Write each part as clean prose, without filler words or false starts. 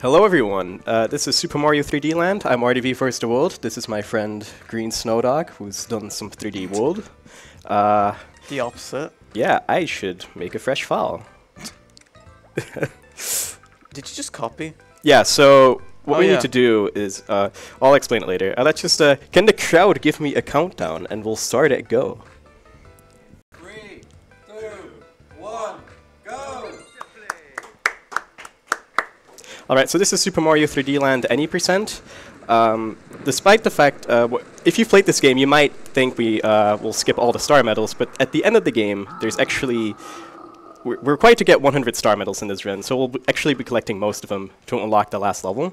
Hello everyone, this is Super Mario 3D Land. I'm RDVvsTheWorld. This is my friend Green Snowdog, who's done some 3D World. The opposite. Yeah, I should make a fresh file. Did you just copy? Yeah, so what we need to do is, I'll explain it later. Let's just, can the crowd give me a countdown and we'll start at go. 3, 2, 1, go! Alright, so this is Super Mario 3D Land any %. Despite the fact, if you've played this game, you might think we will skip all the star medals, but at the end of the game, there's actually... We're required to get 100 star medals in this run, so we'll actually be collecting most of them to unlock the last level.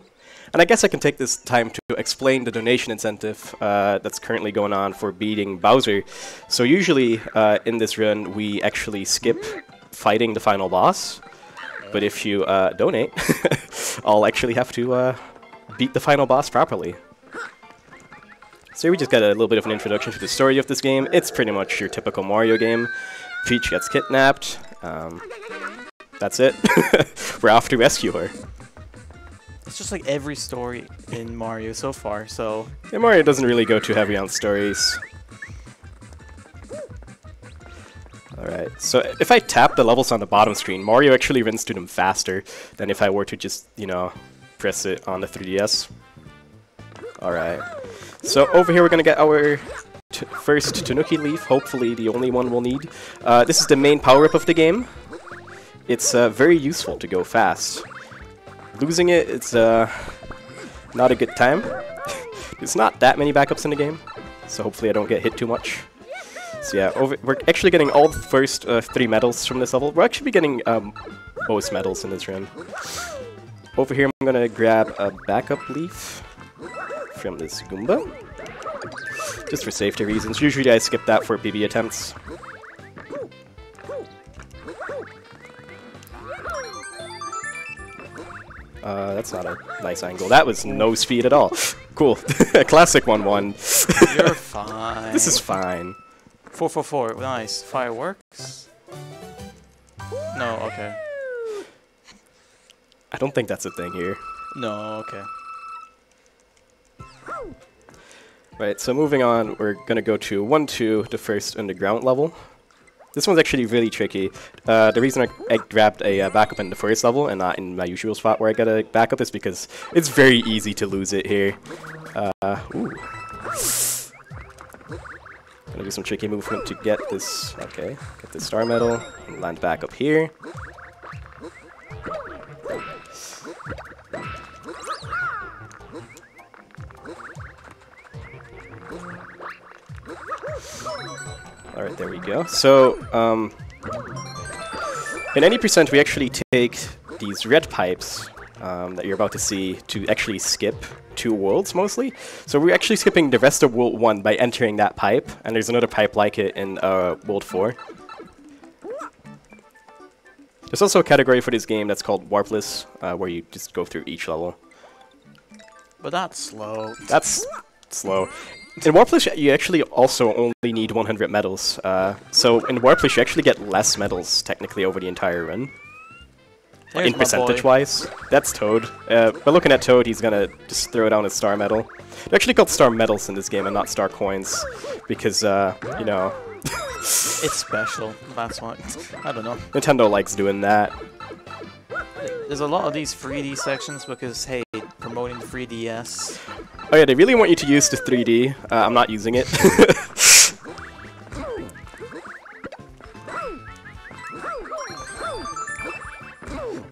And I guess I can take this time to explain the donation incentive that's currently going on for beating Bowser. So usually, in this run, we actually skip fighting the final boss. But if you donate, I'll actually have to beat the final boss properly. So we just got a little bit of an introduction to the story of this game. It's pretty much your typical Mario game. Peach gets kidnapped. That's it. We're off to rescue her. It's just like every story in Mario so far, so... Yeah, Mario doesn't really go too heavy on stories. Alright, so if I tap the levels on the bottom screen, Mario actually runs to them faster than if I were to just, you know, press it on the 3DS. Alright, so over here we're gonna get our first Tanuki Leaf, hopefully the only one we'll need. This is the main power-up of the game. It's very useful to go fast. Losing it, it's not a good time. There's not that many backups in the game, so hopefully I don't get hit too much. So yeah, we're actually getting all the first 3 medals from this level. We're actually getting most medals in this run. Over here I'm gonna grab a backup leaf from this Goomba. Just for safety reasons. Usually I skip that for PB attempts. That's not a nice angle. That was no speed at all. Cool. Classic 1-1. You're fine. This is fine. 444, nice. Fireworks? No, okay. I don't think that's a thing here. No, okay. Right, so moving on, we're gonna go to 1-2, the first underground level. This one's actually really tricky. The reason I grabbed a backup in the first level and not in my usual spot where I get a backup is because it's very easy to lose it here. Ooh. Gonna do some tricky movement to get this, okay, get this star medal, and land back up here. Alright, there we go. So, in any % we actually take these red pipes that you're about to see to actually skip 2 worlds, mostly. So we're actually skipping the rest of World 1 by entering that pipe, and there's another pipe like it in World 4. There's also a category for this game that's called Warpless, where you just go through each level. But that's slow. That's slow. In Warpless, you actually also only need 100 medals. So in Warpless, you actually get less medals, technically, over the entire run. There's in percentage-wise. That's Toad. But looking at Toad, he's gonna just throw down his star medal. They're actually called star medals in this game and not star coins. Because, you know... It's special, that's why. I don't know. Nintendo likes doing that. There's a lot of these 3D sections because, hey, promoting 3DS. Oh yeah, they really want you to use the 3D. I'm not using it.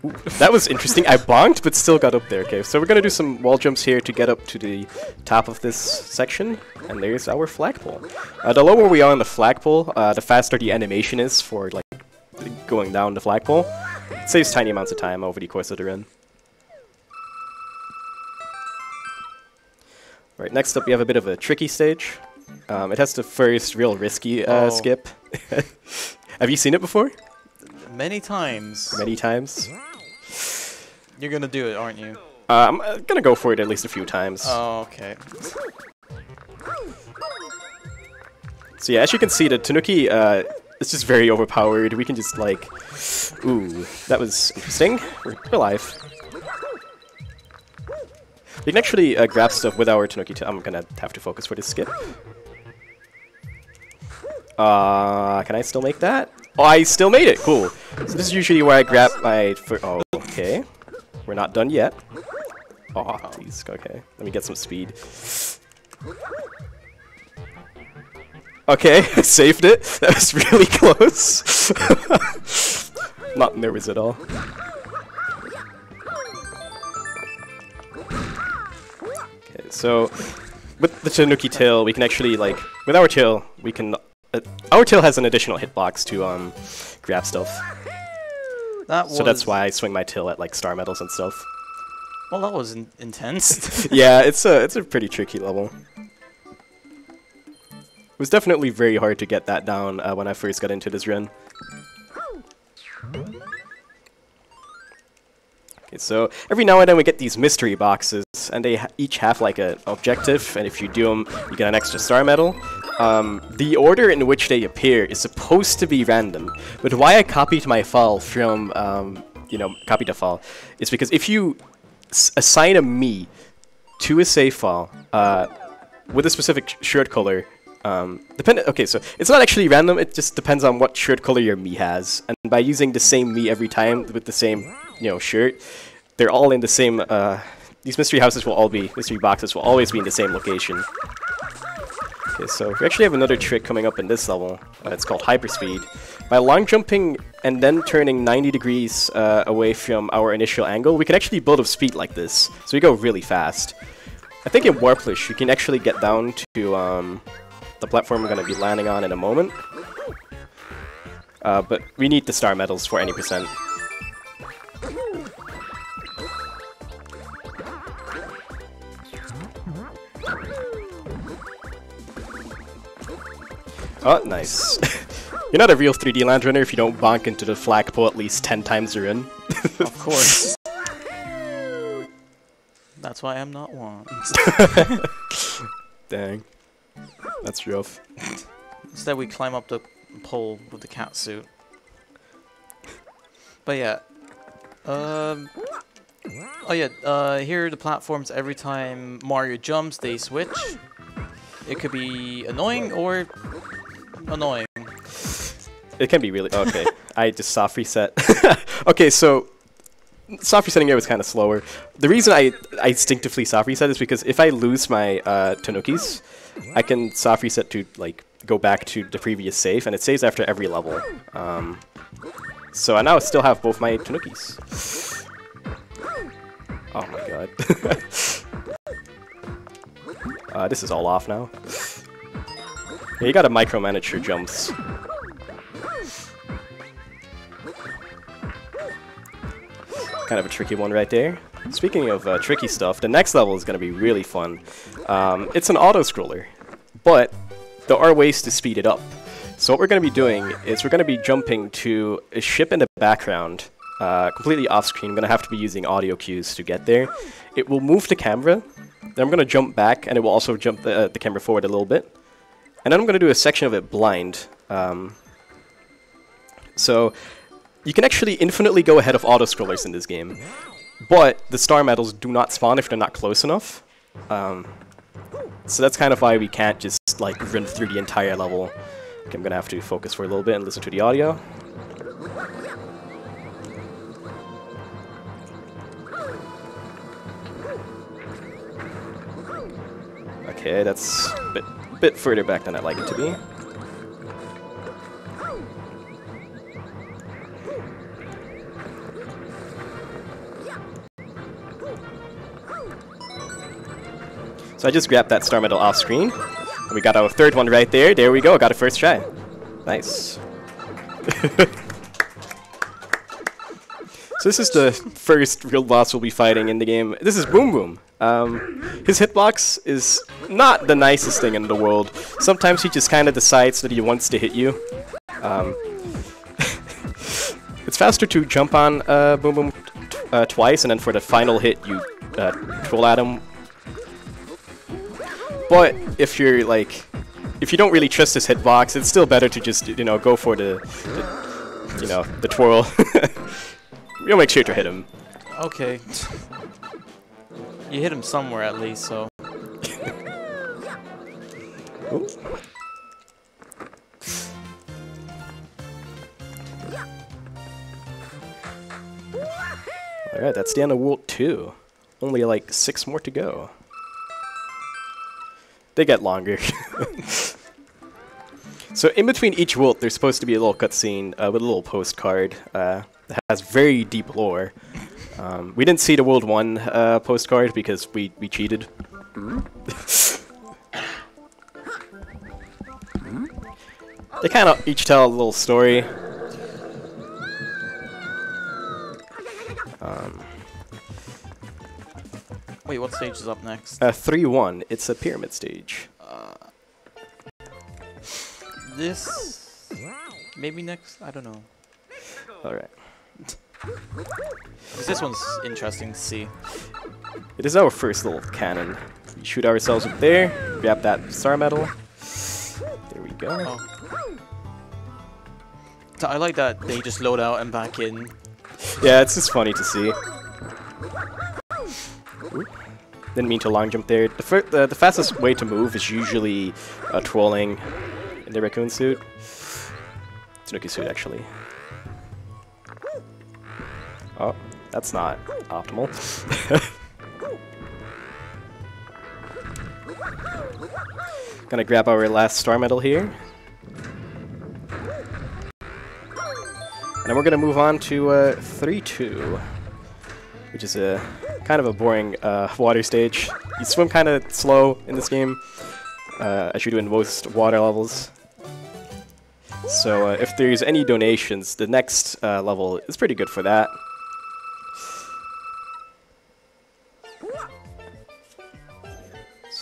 Ooh, that was interesting. I bonked, but still got up there. Okay, so we're gonna do some wall jumps here to get up to the top of this section. And there's our flagpole. The lower we are on the flagpole, the faster the animation is for like going down the flagpole. It saves tiny amounts of time over the course of the run. Right, next up we have a bit of a tricky stage. It has the first real risky skip. Have you seen it before? Many times. Many times? You're gonna do it, aren't you? I'm gonna go for it at least a few times. Oh, okay. So yeah, as you can see, the Tanuki It's just very overpowered. We can just like... Ooh, that was interesting. We're alive. You can actually grab stuff with our Tanuki tail. I'm gonna have to focus for this skip. Can I still make that? Oh, I still made it! Cool. So this is usually where I grab my... Oh, okay. We're not done yet. Oh, please. Okay. Let me get some speed. Okay, I saved it. That was really close. Not nervous at all. Okay, so with the Tanuki tail, we can actually, like, with our tail, we can... our tail has an additional hitbox to grab stuff. So that's why I swing my tail at, like, star medals and stuff. Well, that was intense. Yeah, it's a pretty tricky level. It was definitely very hard to get that down when I first got into this run. Okay, so every now and then we get these mystery boxes, and they each have like an objective, and if you do them, you get an extra star medal. The order in which they appear is supposed to be random, but why I copied my file from, copied the file, is because if you assign a me to a save file with a specific shirt color, okay, so it's not actually random, it just depends on what shirt color your me has, and by using the same me every time with the same, shirt, they're all in the same, these mystery boxes will always be in the same location. Okay, so we actually have another trick coming up in this level. It's called Hyperspeed. By long jumping and then turning 90 degrees away from our initial angle, we can actually build up speed like this. So we go really fast. I think in Warplish, you can actually get down to the platform we're going to be landing on in a moment. But we need the star medals for any percent. Oh, nice. You're not a real 3D land runner if you don't bonk into the flagpole at least 10 times a run. Of course. That's why I'm not one. Dang. That's rough. Instead we climb up the pole with the cat suit. But yeah. Here are the platforms. Every time Mario jumps, they switch. It could be annoying or annoying. It can be really... Okay, I just soft reset. Okay, so soft resetting here was kind of slower. The reason I instinctively soft reset is because if I lose my Tanukis, I can soft reset to like go back to the previous save, and it saves after every level. So I now still have both my Tanukis. Oh my god. This is all off now. Yeah, you gotta micromanage your jumps. Kind of a tricky one right there. Speaking of tricky stuff, the next level is gonna be really fun. It's an auto-scroller, but there are ways to speed it up. So what we're gonna be doing is we're gonna be jumping to a ship in the background, completely off-screen. I'm gonna have to be using audio cues to get there. It will move the camera. Then I'm gonna jump back, and it will also jump the camera forward a little bit. And then I'm gonna do a section of it blind. So you can actually infinitely go ahead of auto-scrollers in this game, but the star medals do not spawn if they're not close enough. So that's kind of why we can't just like run through the entire level. Okay, I'm gonna have to focus for a little bit and listen to the audio. Okay, that's a bit further back than I'd like it to be. So I just grabbed that star medal off screen. And we got our third one right there. There we go, got a first try. Nice. So this is the first real boss we'll be fighting in the game. This is Boom Boom. His hitbox is not the nicest thing in the world. Sometimes he just kind of decides that he wants to hit you. It's faster to jump on Boom Boom twice, and then for the final hit you twirl at him. But if you're like, if you don't really trust his hitbox, it's still better to just go for the twirl. You'll make sure to hit him. Okay. You hit him somewhere at least, so. Ooh. Alright, that's the end of World 2. Only like 6 more to go. They get longer. So in between each world, there's supposed to be a little cutscene with a little postcard that has very deep lore. We didn't see the World 1 postcard because we cheated. They kind of each tell a little story. Wait, what stage is up next? 3-1. It's a pyramid stage. This... Maybe next? I don't know. Alright. This one's interesting to see. It is our first little cannon. We shoot ourselves up there, grab that star medal. There we go. Oh. So I like that they just load out and back in. Yeah, it's just funny to see. Ooh. Didn't mean to long jump there. The fastest way to move is usually trolling in the raccoon suit. Tanuki suit, actually. Oh, that's not optimal. Gonna grab our last star medal here. And then we're gonna move on to 3-2, which is a kind of a boring water stage. You swim kind of slow in this game, as you do in most water levels. So if there's any donations, the next level is pretty good for that.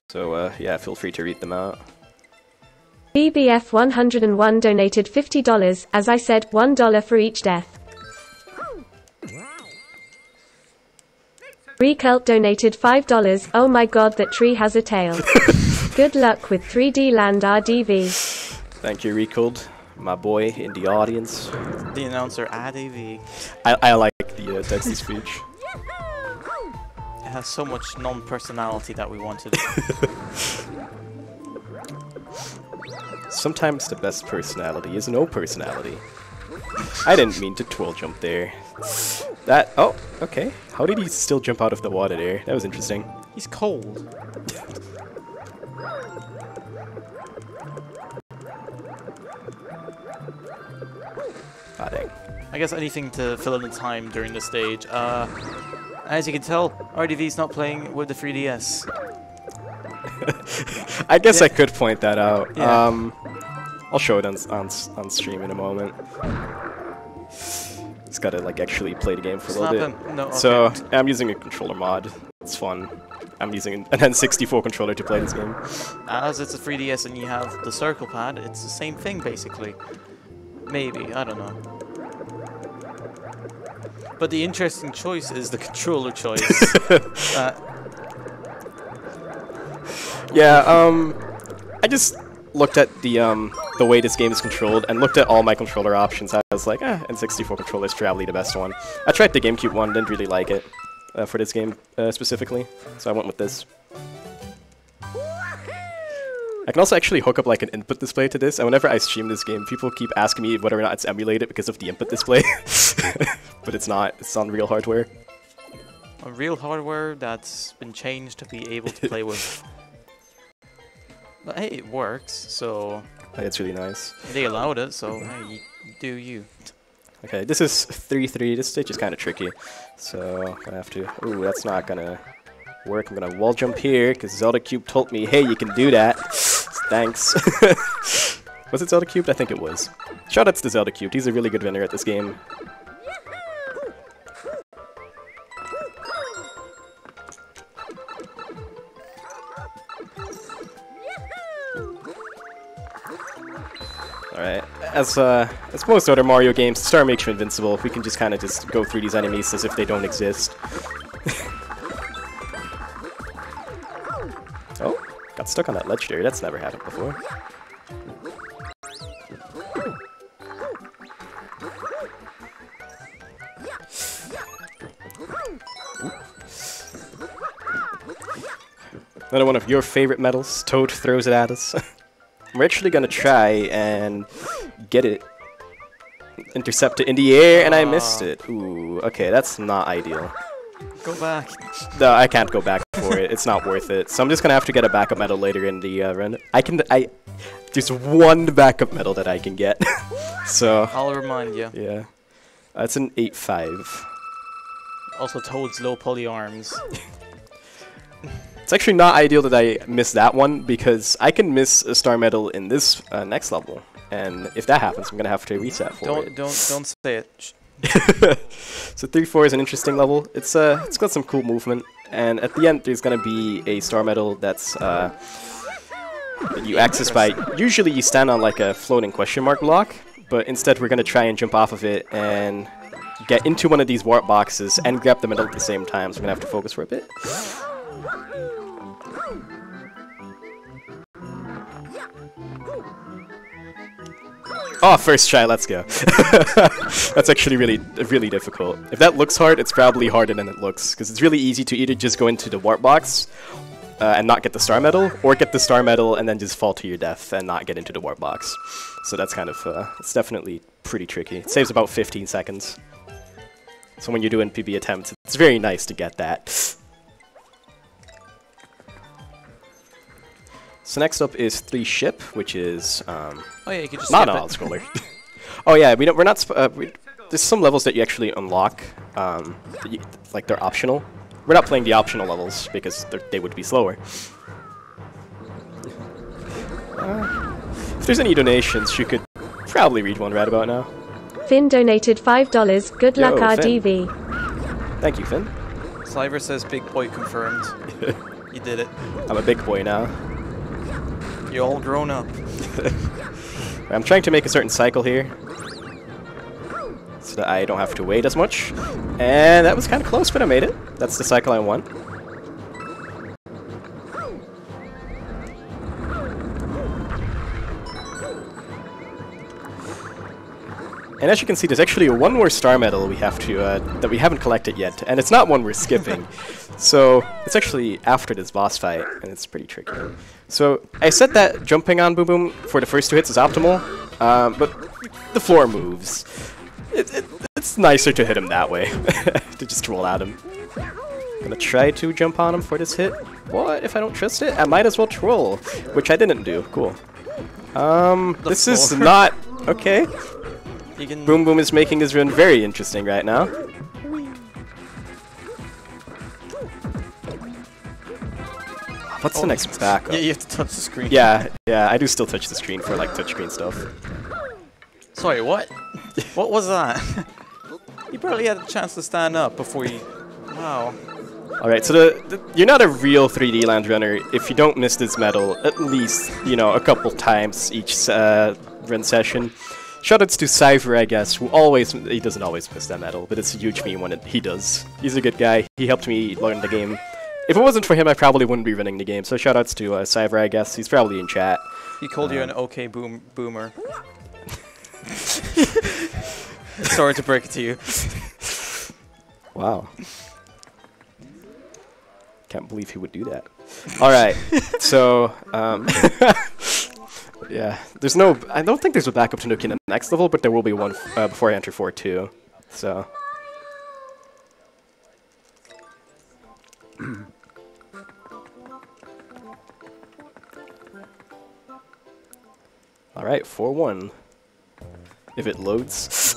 So yeah, feel free to read them out. BBF101 donated $50, as I said, $1 for each death. Recult donated $5, oh my god that tree has a tail. Good luck with 3D Land RDV. Thank you, Recalled, my boy in the audience. The announcer RDV. I like the text-to-speech. It has so much non-personality that we wanted. Sometimes the best personality is no personality. I didn't mean to twirl jump there. That, oh, okay. How did he still jump out of the water there? That was interesting. He's cold. Ah, dang. I guess anything to fill in the time during the stage. As you can tell, RDV's not playing with the 3DS. I guess I could point that out. Yeah. I'll show it on stream in a moment. Just gotta like actually play the game for a little bit. No, okay. So I'm using a controller mod. It's fun. I'm using an N64 controller to play this game. As it's a 3DS and you have the circle pad, it's the same thing basically. Maybe, I don't know. But the interesting choice is the controller choice. Yeah, I just looked at the way this game is controlled and looked at all my controller options. I was like, N64 controller is probably the best one. I tried the GameCube one, didn't really like it for this game specifically, so I went with this. I can also actually hook up like an input display to this, and whenever I stream this game, people keep asking me whether or not it's emulated because of the input display. But it's not. It's on real hardware. On real hardware that's been changed to be able to play with. But hey, it works, so... It's really nice. They allowed it, so hey, do you. Okay, this is 3-3. This stage is kind of tricky, so I'm gonna have to... Ooh, that's not gonna work. I'm gonna wall jump here, because Zelda Cube told me, hey, you can do that. Thanks. Was it Zelda Cube? I think it was. Shoutouts to Zelda Cube. He's a really good winner at this game. Alright, as most other Mario games, the star makes you invincible. We can just kind of just go through these enemies as if they don't exist. Oh, got stuck on that ledge there. That's never happened before. Another one of your favorite medals. Toad throws it at us. We're actually gonna try and get it. Intercept it in the air, and I missed it. Ooh, okay, that's not ideal. Go back. No, I can't go back for it. It's not worth it. So I'm just gonna have to get a backup medal later in the run. There's one backup medal that I can get. So I'll remind you. yeah, it's an 8.5. Also, Toad's low poly arms. It's actually not ideal that I missed that one because I can miss a star medal in this next level, and if that happens, I'm gonna have to reset for it. Don't say it. So 3-4 is an interesting level. It's got some cool movement, and at the end there's gonna be a star medal that's you access by. Usually you stand on like a floating question mark block, but instead we're gonna try and jump off of it and get into one of these warp boxes and grab the medal at the same time. So we're gonna have to focus for a bit. Oh, first try, let's go. That's actually really difficult. If that looks hard, it's probably harder than it looks, because it's really easy to either just go into the warp box and not get the star medal, or get the star medal and then just fall to your death and not get into the warp box. So that's kind of, it's definitely pretty tricky. It saves about 15 seconds. So when you're doing PB attempts, it's very nice to get that. So next up is 3 Ship, which is Oh yeah, you could just not skip an it. alt-scroller. Oh yeah, we're not. There's some levels that you actually unlock, like they're optional. We're not playing the optional levels because they would be slower. If there's any donations, you could probably read one right about now. Finn donated $5. Good luck, Yo, Finn. RDV. Thank you, Finn. Sliver says big boy confirmed. You did it. I'm a big boy now. You're all grown up. I'm trying to make a certain cycle here, so that I don't have to wait as much. And that was kind of close, but I made it. That's the cycle I want. And as you can see, there's actually one more star medal we have to that we haven't collected yet, and it's not one we're skipping. So it's actually after this boss fight, and it's pretty tricky. So I said that jumping on Boom Boom for the first 2 hits is optimal, but the floor moves. It's nicer to hit him that way, to just roll at him. I'm gonna try to jump on him for this hit. What if I don't trust it? I might as well troll, which I didn't do. Cool. This is not okay. Boom Boom is making his run very interesting right now. What's the next backup? Yeah, you have to touch the screen. Yeah, I do still touch the screen for like touchscreen stuff. Sorry, what? What was that? You barely had a chance to stand up before you... Wow. Alright, so you're not a real 3D land runner if you don't miss this medal at least, you know, a couple times each run session. Shoutouts to Cypher, I guess, who he doesn't always miss that medal, but it's a huge meme when he does. He's a good guy. He helped me learn the game. If it wasn't for him, I probably wouldn't be running the game, so shoutouts to Cypher, I guess. He's probably in chat. He called you an okay boomer. Sorry to break it to you. Wow. Can't believe he would do that. Alright, so, yeah, I don't think there's a backup Tanuki in the next level, but there will be one before I enter 4-2, so. Alright, 4-1. If it loads.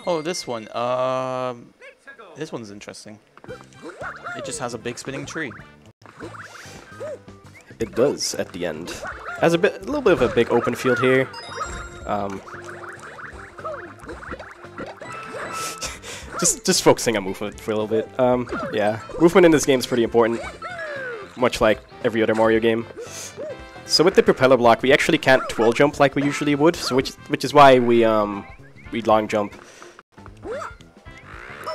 Oh, this one. This one's interesting. It just has a big spinning tree. It does at the end. Has a little bit of a big open field here. Just focusing on movement for a little bit. Yeah, movement in this game is pretty important, much like every other Mario game. So with the propeller block, we actually can't twirl jump like we usually would. So which is why we long jump.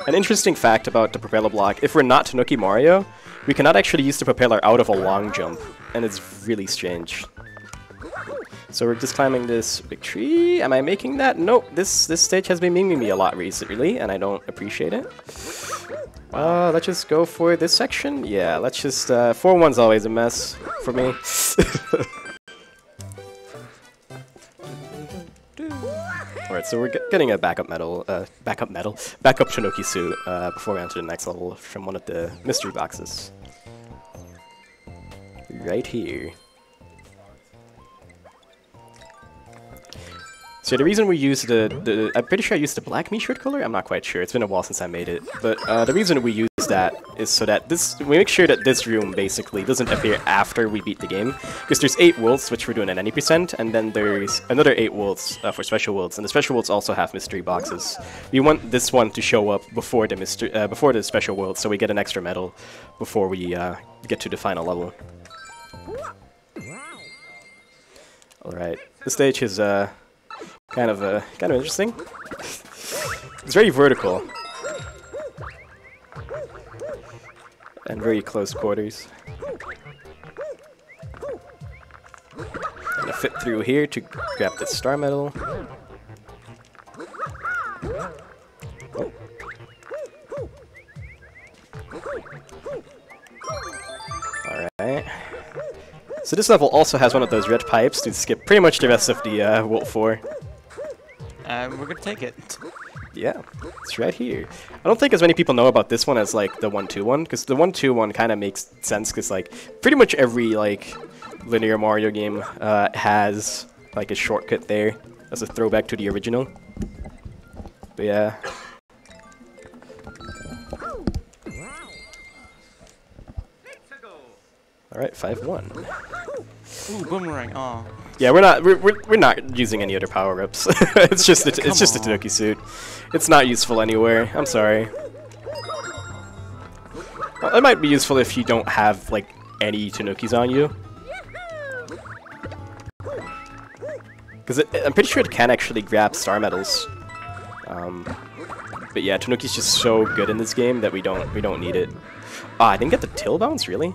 An interesting fact about the propeller block: if we're not Tanuki Mario, we cannot actually use the propeller out of a long jump, and it's really strange. So we're just climbing this big tree. Am I making that? Nope. This stage has been memeing me a lot recently, and I don't appreciate it. Let's just go for this section. Yeah, let's just 4-1's always a mess for me. Alright, so we're getting a backup Tanuki suit before we enter the next level from one of the mystery boxes. Right here. So the reason we use I'm pretty sure I used the black shirt color. I'm not quite sure. It's been a while since I made it. But the reason we use that is so that we make sure that this room basically doesn't appear after we beat the game. Because there's 8 worlds, which we're doing at any %, and then there's another 8 worlds for special worlds, and the special worlds also have mystery boxes. We want this one to show up before the special world, so we get an extra medal before we get to the final level. All right, this stage is kind of interesting. It's very vertical and very close quarters. Gonna fit through here to grab the star medal. Oh. All right. So this level also has one of those red pipes to skip pretty much the rest of the World 4. We're gonna take it. Yeah, it's right here. I don't think as many people know about this one as like the 1-2 one, because the 1-2 one kind of makes sense, because like pretty much every like linear Mario game has like a shortcut there as a throwback to the original. But yeah. All right, 5-1. Ooh, boomerang! Oh. Yeah, we're not using any other power-ups. it's just a Tanuki suit. It's not useful anywhere. I'm sorry. Well, it might be useful if you don't have like any Tanukis on you. Because I'm pretty sure it can actually grab star medals. But yeah, Tanuki's just so good in this game that we don't need it. Ah, I didn't get the tail bounce, really?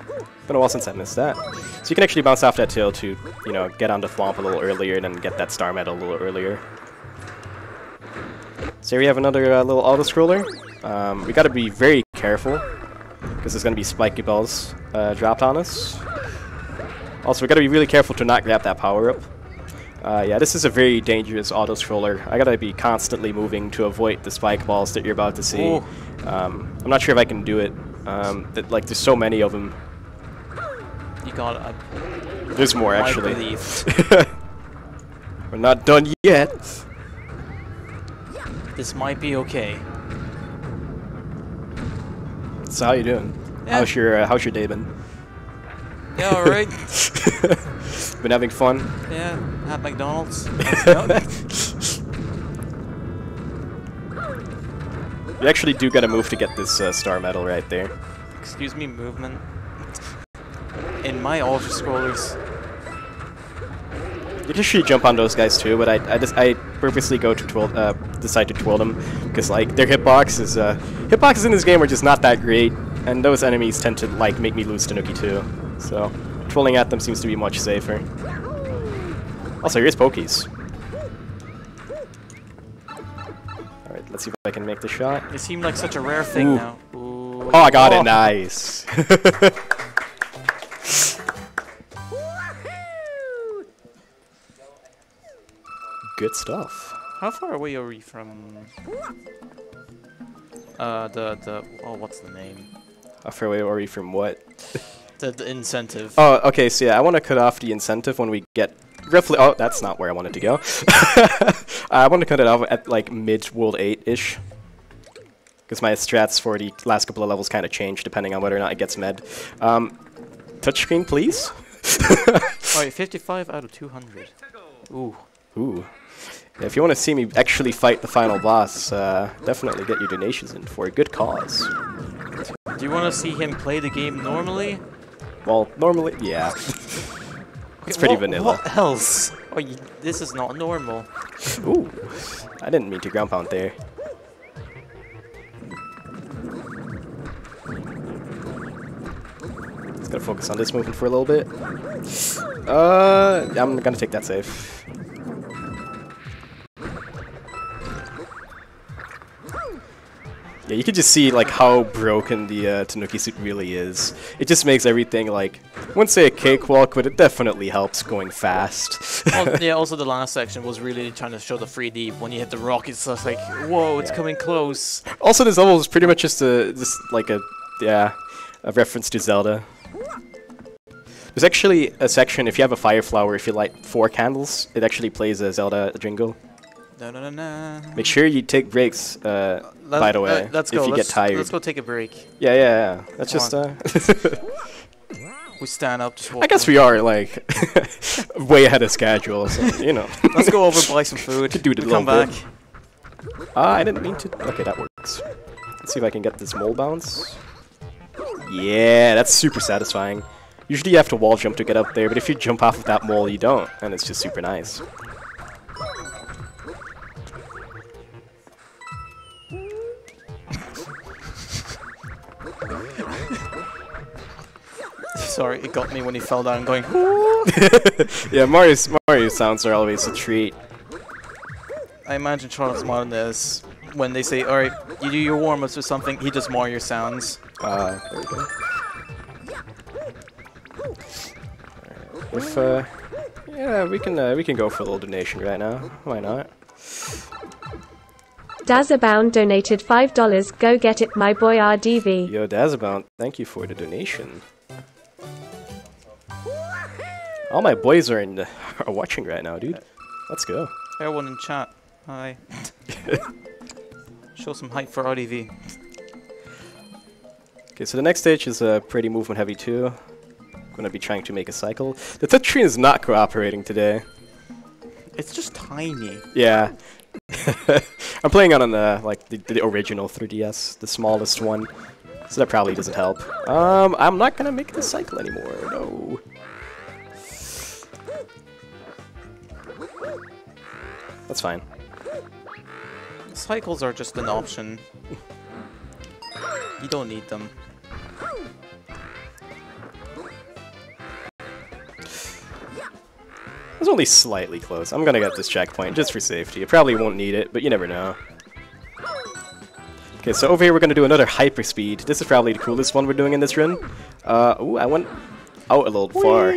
It's been a while since I missed that. So you can actually bounce off that tail to, you know, get onto Thwomp a little earlier and then get that star medal a little earlier. So here we have another little auto-scroller. We gotta be very careful, because there's gonna be spiky balls dropped on us. Also, we gotta be really careful to not grab that power-up. Yeah, this is a very dangerous auto-scroller. I gotta be constantly moving to avoid the spike balls that you're about to see. I'm not sure if I can do it. Like, there's so many of them. You got it. There's more, actually. I believe. We're not done yet. This might be okay. So how you doing? Yeah. How's your day been? Yeah, alright. Been having fun? Yeah, at McDonald's. You actually do gotta move to get this star medal right there. Excuse me, movement. In my auto scrollers. You can actually jump on those guys too, but I purposely go to decide to twirl them because like their hitboxes in this game are just not that great, and those enemies tend to like make me lose Tanuki too. So twirling at them seems to be much safer. Also, here's Pokies. All right, let's see if I can make the shot. They seem like such a rare thing Ooh. now. Ooh. Oh, I got it! Nice. Good stuff. How far away are we from what's the name? How far away are we from what? The incentive. Oh, okay, so yeah, I want to cut off the incentive when we get roughly... Oh, that's not where I wanted to go. I want to cut it off at, like, mid-World 8-ish. Because my strats for the last couple of levels kind of change depending on whether or not it gets med. Touchscreen, please? Alright, 55 out of 200. Ooh. Ooh. Yeah, if you want to see me actually fight the final boss, definitely get your donations in for a good cause. Do you want to see him play the game normally? Well, normally, yeah. It's pretty vanilla. What else? Oh, this is not normal. Ooh, I didn't mean to ground pound there. Just gotta focus on this movement for a little bit. I'm gonna take that save. Yeah, you can just see like how broken the Tanuki suit really is. It just makes everything like, I wouldn't say a cakewalk, but it definitely helps going fast. Well, yeah, also the last section was really trying to show the 3D. When you hit the rock, it's just like, whoa, it's coming close. Also, this level is pretty much just a reference to Zelda. There's actually a section, if you have a fire flower, if you light 4 candles, it actually plays a Zelda jingle. Make sure you take breaks, by the way, let's go. if you get tired. Let's go take a break. Yeah. That's just, We stand up, just walk I guess we are, like, way ahead of schedule, so, you know. Let's go over, buy some food. Could do it a come little back. bit. I didn't mean to. Okay, that works. Let's see if I can get this mole bounce. Yeah, that's super satisfying. Usually you have to wall jump to get up there, but if you jump off of that mole, you don't, and it's just super nice. Sorry, it got me when he fell down going, Yeah, Mario sounds are always a treat. I imagine Charles Martinez, when they say, alright, you do your warm-ups or something, he does Mario sounds. There we go. If, yeah, we can go for a little donation right now. Why not? Dazabound donated $5. Go get it, my boy RDV. Yo, Dazabound, thank you for the donation. All my boys are watching right now, dude. Let's go. Everyone in chat, hi. Show some hype for RDV. Okay, so the next stage is pretty movement heavy too. Gonna be trying to make a cycle. The touchscreen is not cooperating today. It's just tiny. Yeah. I'm playing on the original 3DS, the smallest one. So that probably doesn't help. I'm not gonna make the cycle anymore, no. That's fine. Cycles are just an option. You don't need them. It's only slightly close. I'm gonna get this checkpoint just for safety. I probably won't need it, but you never know. Okay, so over here we're gonna do another Hyperspeed. This is probably the coolest one we're doing in this run. Ooh, I went out a little far.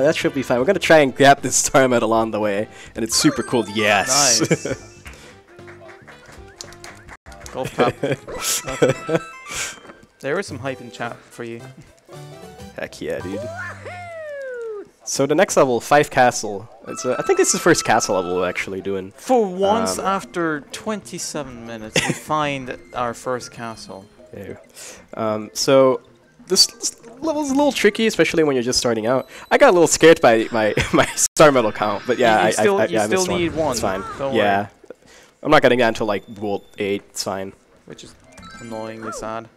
That should be fine. We're gonna try and grab this star medal on the way, and it's super cool. Yes. Nice. Golf clap. There is some hype in chat for you. Heck yeah, dude. So the next level, 5 Castle. It's I think this is the first castle level we're actually doing. For once, after 27 minutes, we find our first castle. Yeah. So this level's a little tricky, especially when you're just starting out. I got a little scared by my star medal count, but yeah, you still missed need one. It's fine. Don't yeah. worry. I'm not getting that until like World 8. It's fine. Which is annoyingly sad.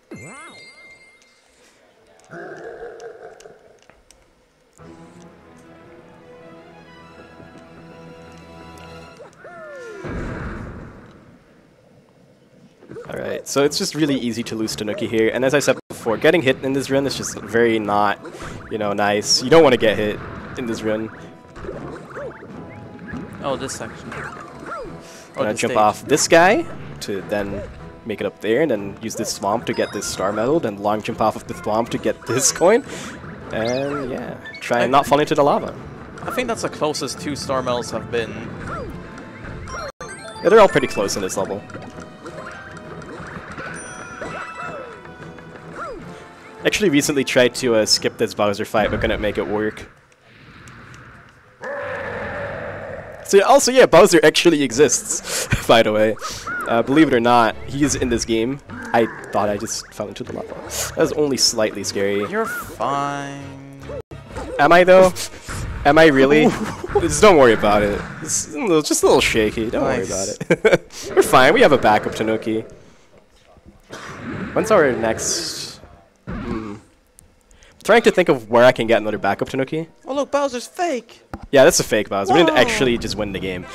Alright, so it's just really easy to lose Tanuki here, and as I said before, getting hit in this run is just very not, nice. You don't want to get hit in this run. Oh, this section. I'm gonna jump off this guy to then make it up there, and then use this swamp to get this star medal, then long jump off of the swamp to get this coin, and yeah, try and not fall into the lava. I think that's the closest 2 star medals have been. Yeah, they're all pretty close in this level. Actually recently tried to skip this Bowser fight, but couldn't make it work. So also, yeah, Bowser actually exists, by the way. Believe it or not, he is in this game. I thought I just fell into the lava. That was only slightly scary. You're fine. Am I though? Am I really? Just don't worry about it. It's just a little shaky. Don't worry about it. We're fine. We have a backup Tanuki. When's our next? Trying to think of where I can get another backup Tanuki. Oh look, Bowser's fake! Yeah, that's a fake Bowser. Whoa. We didn't actually just win the game.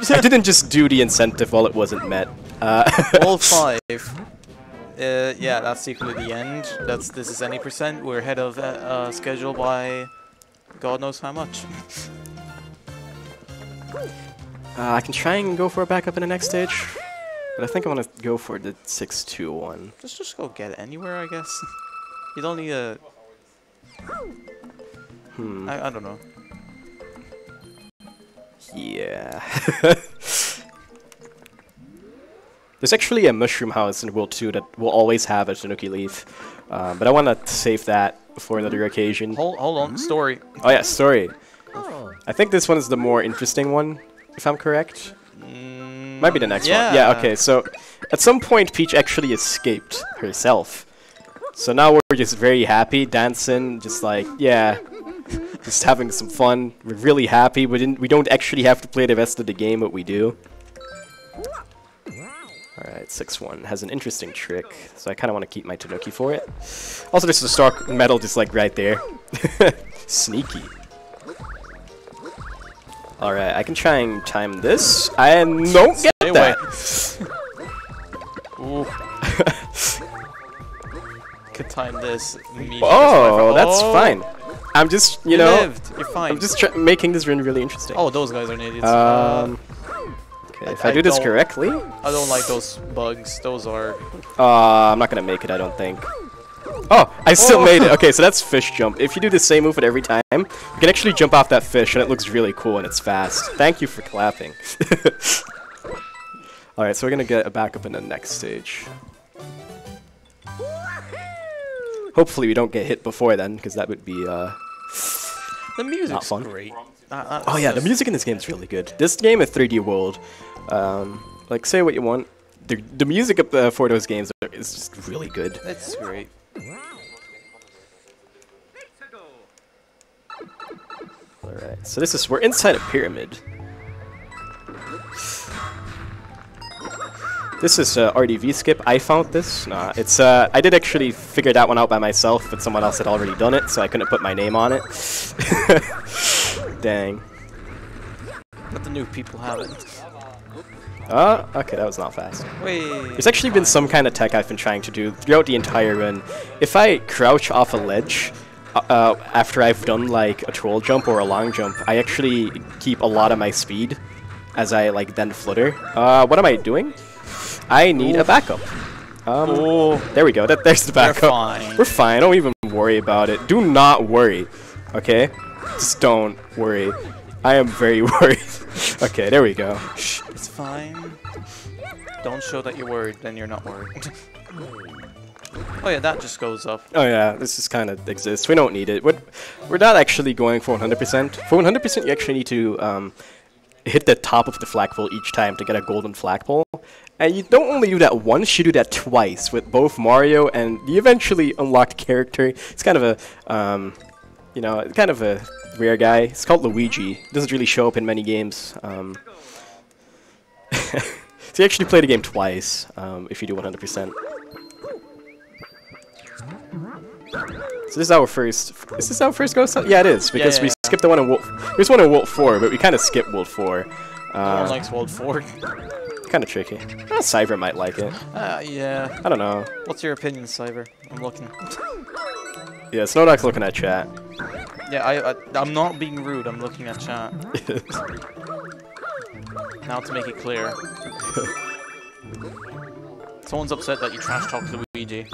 I didn't just do the incentive while it wasn't met. All 5. Yeah, that's equally the end. This is any percent. We're ahead of schedule by God knows how much. I can try and go for a backup in the next stage. But I think I want to go for the 6-2 one. Just go get it anywhere, I guess. You don't need a... I don't know. Yeah. There's actually a mushroom house in World 2 that will always have a Tanuki leaf. But I want to save that for another occasion. Hold on, story. Oh yeah, story. I think this one is the more interesting one, if I'm correct. Might be the next one. Yeah, okay, so at some point Peach actually escaped herself. So now we're just very happy, dancing, just like, yeah, just having some fun. We're really happy. We don't actually have to play the rest of the game, but we do. Alright, 6-1 has an interesting trick, so I kind of want to keep my Tanuki for it. Also, there's a star medal just like right there. Sneaky. Alright, I can try and time this. I don't get that. Ooh. Could time this. Oh, that's fine. I'm just, you know, lived. You're fine. I'm just making this run really interesting. Oh, those guys are idiots. Okay, if I do this correctly. I don't like those bugs. Those are. I'm not gonna make it, I don't think. Oh, I still made it. Okay, so that's fish jump. If you do the same move at every time, you can actually jump off that fish, and it looks really cool and it's fast. Thank you for clapping. Alright, so we're gonna get a backup in the next stage. Hopefully we don't get hit before then, because that would be the music's not fun. Great. Oh yeah, the music in this game is really good. This game is 3D World. Like, say what you want. The music up for those games is just really good. It's great. Alright, so we're inside a pyramid. This is RDV skip. I found this. Nah, it's I did actually figure that one out by myself, but someone else had already done it, so I couldn't put my name on it. Dang. But the new people haven't. Okay, that was not fast. Wait. There's actually been some kind of tech I've been trying to do throughout the entire run. If I crouch off a ledge after I've done like a troll jump or a long jump, I actually keep a lot of my speed as I like then flutter. What am I doing? I need a backup. There we go. There's the backup. We're fine. We're fine. Don't even worry about it. Do not worry. Okay? Just don't worry. I am very worried. Okay, there we go. Shh, it's fine. Don't show that you're worried, then you're not worried. Oh yeah, that just goes up. Oh yeah, this just kind of exists. We don't need it. We're not actually going for 100%. For 100%, you actually need to hit the top of the flagpole each time to get a golden flagpole. And you don't only do that once, you do that twice with both Mario and the eventually unlocked character. It's kind of a, you know, kind of a rare guy. It's called Luigi. Doesn't really show up in many games. So you actually play the game twice if you do 100%. So this is our first. Is this our first ghost? Yeah, it is because we skipped the one in World. There's one in World 4, but we kind of skipped World 4. No one likes World 4. Kind of tricky. Cyber might like it. Yeah. I don't know. What's your opinion, Cyber? I'm looking. Yeah, Snowdog's looking at chat. Yeah, I'm not being rude. I'm looking at chat. Now to make it clear. Someone's upset that you trash talk Luigi.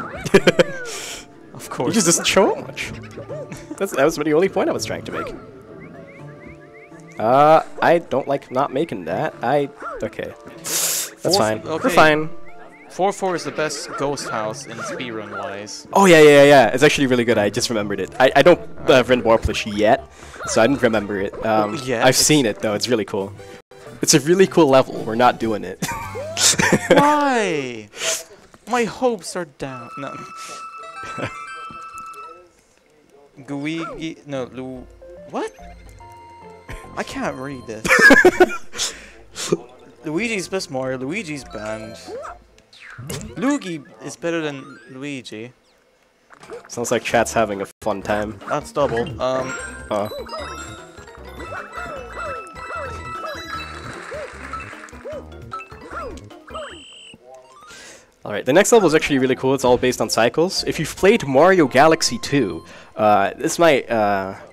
Of course. He just doesn't show up much. That was the only point I was trying to make. I don't like not making that. Okay. That's fine. Okay. We're fine. 4-4 is the best ghost house in speedrun wise. Oh yeah. It's actually really good. I just remembered it. I don't run Warplish yet, so I didn't remember it. I've seen it though. It's really cool. It's a really cool level. We're not doing it. Why? My hopes are down. No. Guigi. No, Lu. What? I can't read this. Luigi's best Mario. Luigi's banned. Luigi is better than Luigi. Sounds like chat's having a fun time. That's double. Alright, the next level is actually really cool. It's all based on cycles. If you've played Mario Galaxy 2, this might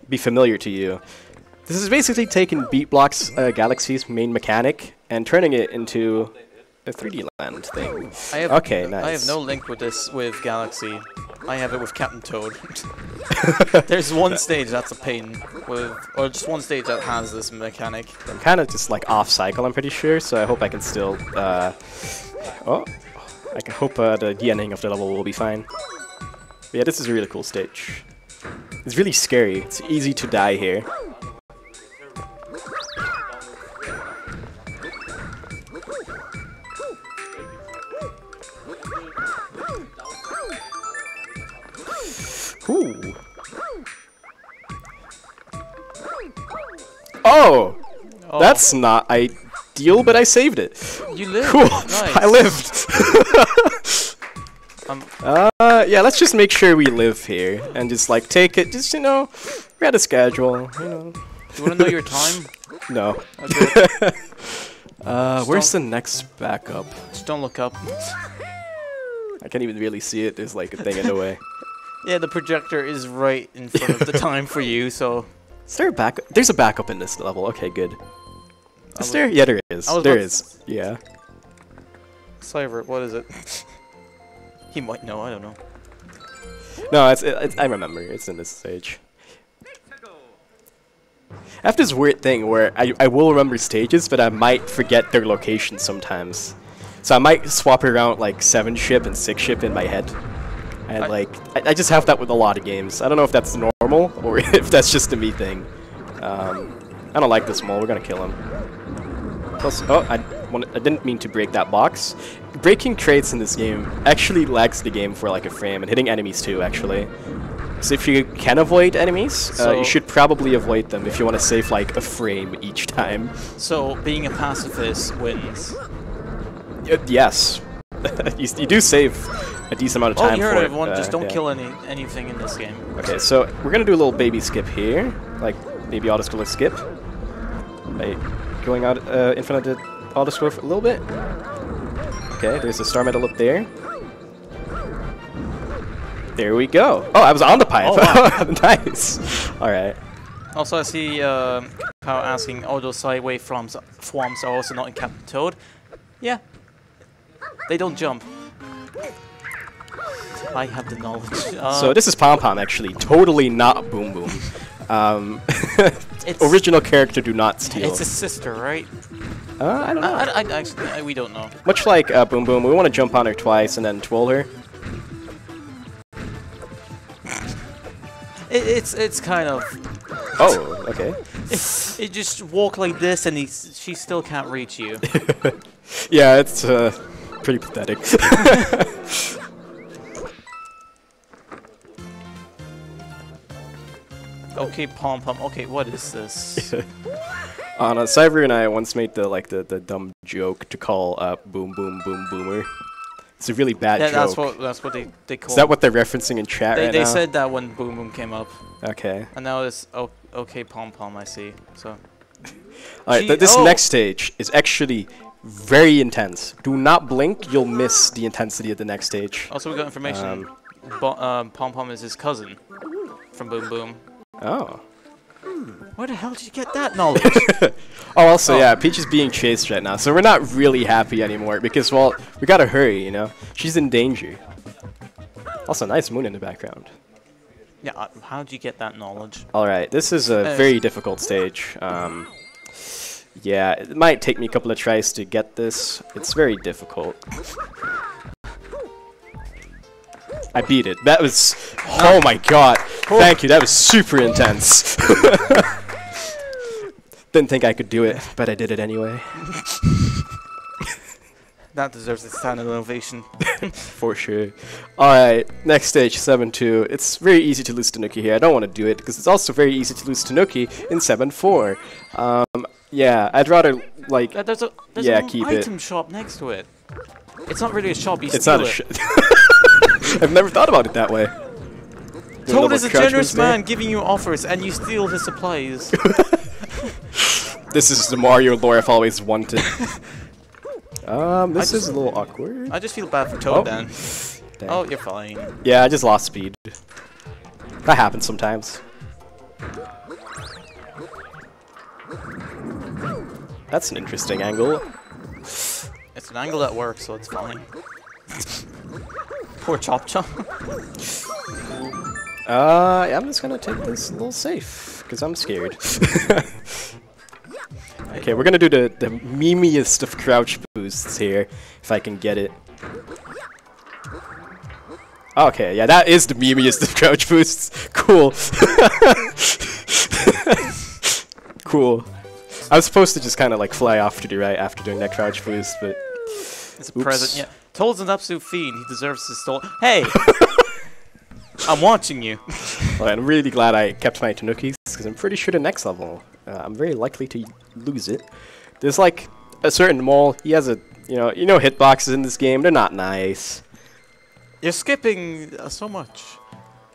be familiar to you. This is basically taking Beat Block's Galaxy's main mechanic and turning it into 3D land thing. Okay, nice. I have no link with this with Galaxy. I have it with Captain Toad. There's one stage that's a pain with, or just one stage that has this mechanic. I'm kind of just like off cycle, I'm pretty sure, so I hope I can still, I can hope the ending of the level will be fine. But yeah, this is a really cool stage. It's really scary. It's easy to die here. Ooh. Oh! That's not ideal, but I saved it. You lived. Cool. Nice. I lived. Yeah, let's just make sure we live here and just like take it. Just, you know, we had a schedule. You know. Do you want to know your time? No. Okay. Where's the next backup? Just don't look up. I can't even really see it. There's like a thing in the way. Yeah, the projector is right in front of the time for you, so. Is there a backup? There's a backup in this level. Okay, good. Is there? Yeah, there is. There is. Yeah. Cyber, what is it? He might know, I don't know. No, it's I remember. It's in this stage. I have this weird thing where I will remember stages, but I might forget their location sometimes. So I might swap around like 7 ship and 6 ship in my head. And I just have that with a lot of games. I don't know if that's normal or if that's just a me thing. I don't like this mole. We're gonna kill him. Plus, oh, I didn't mean to break that box. Breaking crates in this game actually lags the game for like a frame, and hitting enemies too, actually. So if you can avoid enemies, you should probably avoid them if you want to save like a frame each time. So being a pacifist wins. Yes. you do save a decent amount of time you heard for it. everyone, just don't kill anything in this game. Okay, so we're gonna do a little baby skip here, like baby autoscroller skip. By going out in front of the autoscroller for a little bit. Okay, there's a star medal up there. There we go. Oh, I was on the pipe. Oh, wow. Nice. All right. Also, I see Power asking, all those sideway forms are also not in Captain Toad. Yeah. They don't jump. I have the knowledge. So this is Pom Pom, actually. Totally not Boom Boom. Original character do not steal. It's his sister, right? I don't know. Actually, we don't know. Much like Boom Boom, we want to jump on her twice and then twirl her. It's kind of. Oh, okay. It just walk like this, and she still can't reach you. Yeah, it's pretty pathetic. Okay, Pom Pom. Okay, what is this? Cyber and I once made the dumb joke to call Boom Boom Boom Boomer. It's a really bad joke. That's what they call. Is that what they're referencing in chat right now? They said that when Boom Boom came up. Okay. And now it's okay Pom Pom. I see. So. Alright, this next stage is actually very intense. Do not blink; you'll miss the intensity of the next stage. Also, we got information. Pom Pom is his cousin from Boom Boom. Oh. Where the hell did you get that knowledge? Also, yeah, Peach is being chased right now, so we're not really happy anymore because, well, we gotta hurry, you know? She's in danger. Also, nice moon in the background. Yeah, how'd you get that knowledge? Alright, this is a very difficult stage. Yeah, it might take me a couple of tries to get this. It's very difficult. I beat it. That was... Oh my god. Thank you. That was super intense. Didn't think I could do it, but I did it anyway. That deserves a standing ovation. For sure. Alright, next stage, 7-2. It's very easy to lose to Nuki here. I don't want to do it, because it's also very easy to lose to Nuki in 7-4. Yeah, I'd rather, like... There's an item shop next to it. It's not really a shop, you steal it. I've never thought about it that way. Toad is a generous man giving you offers, and you steal his supplies. This is the Mario lore I've always wanted. This is a little awkward. I just feel bad for Toad then. Dang. Oh, you're fine. Yeah, I just lost speed. That happens sometimes. That's an interesting angle. It's an angle that works, so it's fine. Poor Chop Chop. Yeah, I'm just gonna take this a little safe, because I'm scared. Okay, we're gonna do the memeiest of crouch boosts here, if I can get it. Okay, yeah, that is the memeiest of crouch boosts. Cool. Cool. I was supposed to just kind of like fly off to the right after doing that crouch boost, but it's a present. Yeah, Toad's an absolute fiend. He deserves to stole. Hey, I'm watching you. Well, I'm really glad I kept my Tanukis, because I'm pretty sure the next level, I'm very likely to lose it. There's like a certain mole. He has a you know hitboxes in this game. They're not nice. You're skipping so much.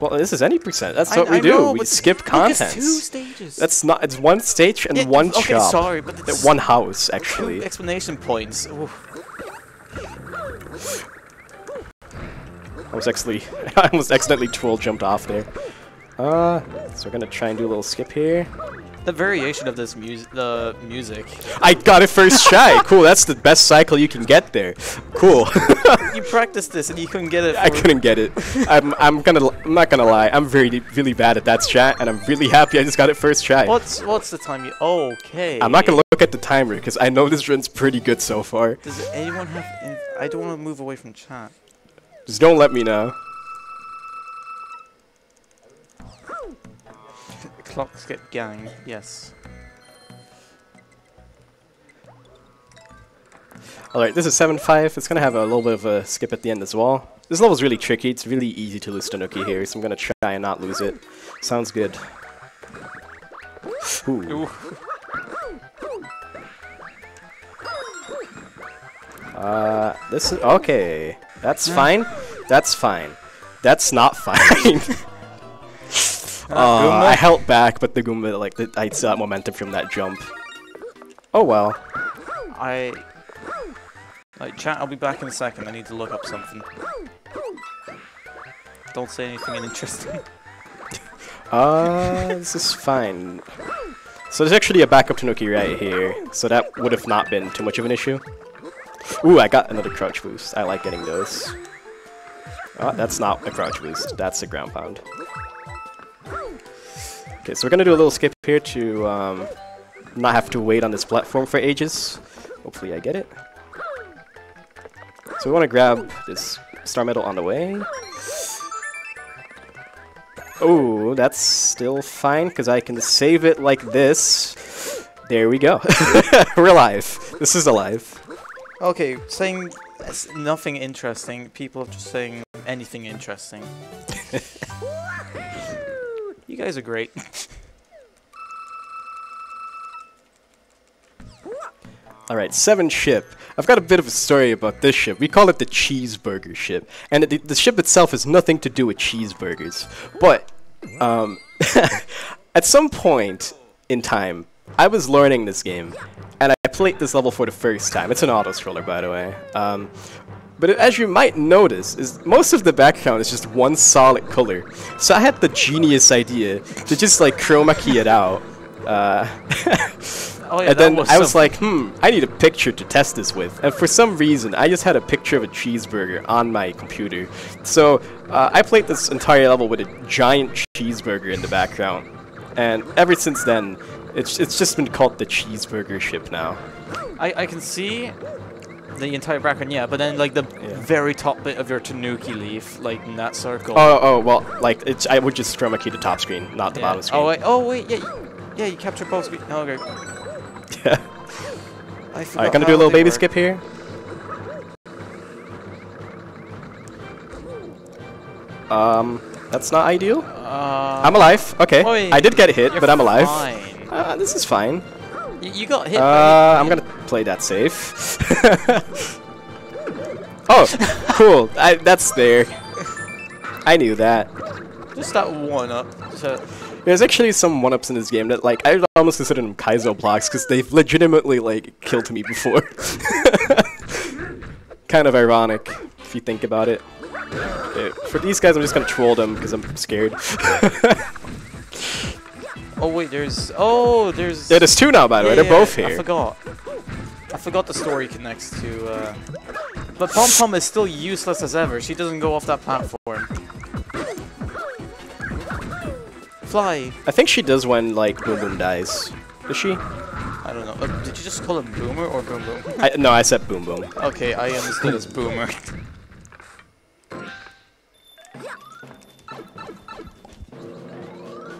Well, this is any percent. That's what we do. Know, we skip content. It's 2 stages. That's not. It's one stage and one okay, shop. sorry, but it's one house actually. 2 explanation points. Oof. I almost accidentally troll jumped off there. So we're gonna try and do a little skip here. The variation of this music. I got it first try. Cool. That's the best cycle you can get there. Cool. You practiced this and you couldn't get it. I couldn't get it. I'm not gonna lie. I'm really bad at that strat, and I'm really happy I just got it first try. What's the time you? Okay. I'm not gonna look at the timer because I know this run's pretty good so far. Does anyone have? I don't want to move away from chat. Just don't let me know. Clock skip gang. Yes. Alright, this is 7-5. It's gonna have a little bit of a skip at the end as well. This level's really tricky. It's really easy to lose Tanuki here, so I'm gonna try and not lose it. Sounds good. Ooh. This is okay. That's fine. That's fine. That's not fine. I held back, but the Goomba, like, I saw momentum from that jump. Oh well. Chat, I'll be back in a second. I need to look up something. Don't say anything interesting. This is fine. So there's actually a backup Tanuki right here, so that would have not been too much of an issue. Ooh, I got another crouch boost. I like getting those. Oh, that's not a crouch boost. That's a ground pound. Okay, so we're gonna do a little skip here to not have to wait on this platform for ages. Hopefully I get it. So we want to grab this star medal on the way. Oh, that's still fine because I can save it like this. There we go. We're alive. This is alive. Okay, saying nothing interesting. People are just saying anything interesting. You guys are great. Alright, 7 ship. I've got a bit of a story about this ship. We call it the Cheeseburger Ship. And the ship itself has nothing to do with cheeseburgers. But, at some point in time, I was learning this game. And I played this level for the first time. It's an auto-scroller, by the way. But as you might notice, is most of the background is just one solid color. So I had the genius idea to just like chroma key it out. Oh, yeah, and then I was like, I need a picture to test this with. And for some reason, I just had a picture of a cheeseburger on my computer. So I played this entire level with a giant cheeseburger in the background. And ever since then, it's just been called the Cheeseburger Ship now. I can see the entire background, yeah, but then like the very top bit of your Tanuki leaf, like in that circle. Oh, well, like I would just chroma key the top screen, not the bottom screen. Oh wait, yeah, you captured both screens. Oh, okay. Yeah. Alright, gonna do a little baby skip here. That's not ideal. I'm alive. Okay, I did get hit, but I'm alive. Fine. This is fine. You got hit. I'm gonna play that safe. Oh, cool. That's there. I knew that. Just that one up. There's actually some one-ups in this game that, like, I would almost consider them Kaizo blocks because they've legitimately, like, killed me before. Kind of ironic if you think about it. Okay, for these guys, I'm just gonna troll them because I'm scared. Oh wait, there's. Oh, there's. Yeah, there's 2 now, by the way. They're both here. I forgot. forgot the story connects to. But Pom Pom is still useless as ever. She doesn't go off that platform. Fly. I think she does when like Boom Boom dies. Does she? I don't know. Did you just call him Boomer or Boom Boom? No, I said Boom Boom. Okay, I understood as Boomer.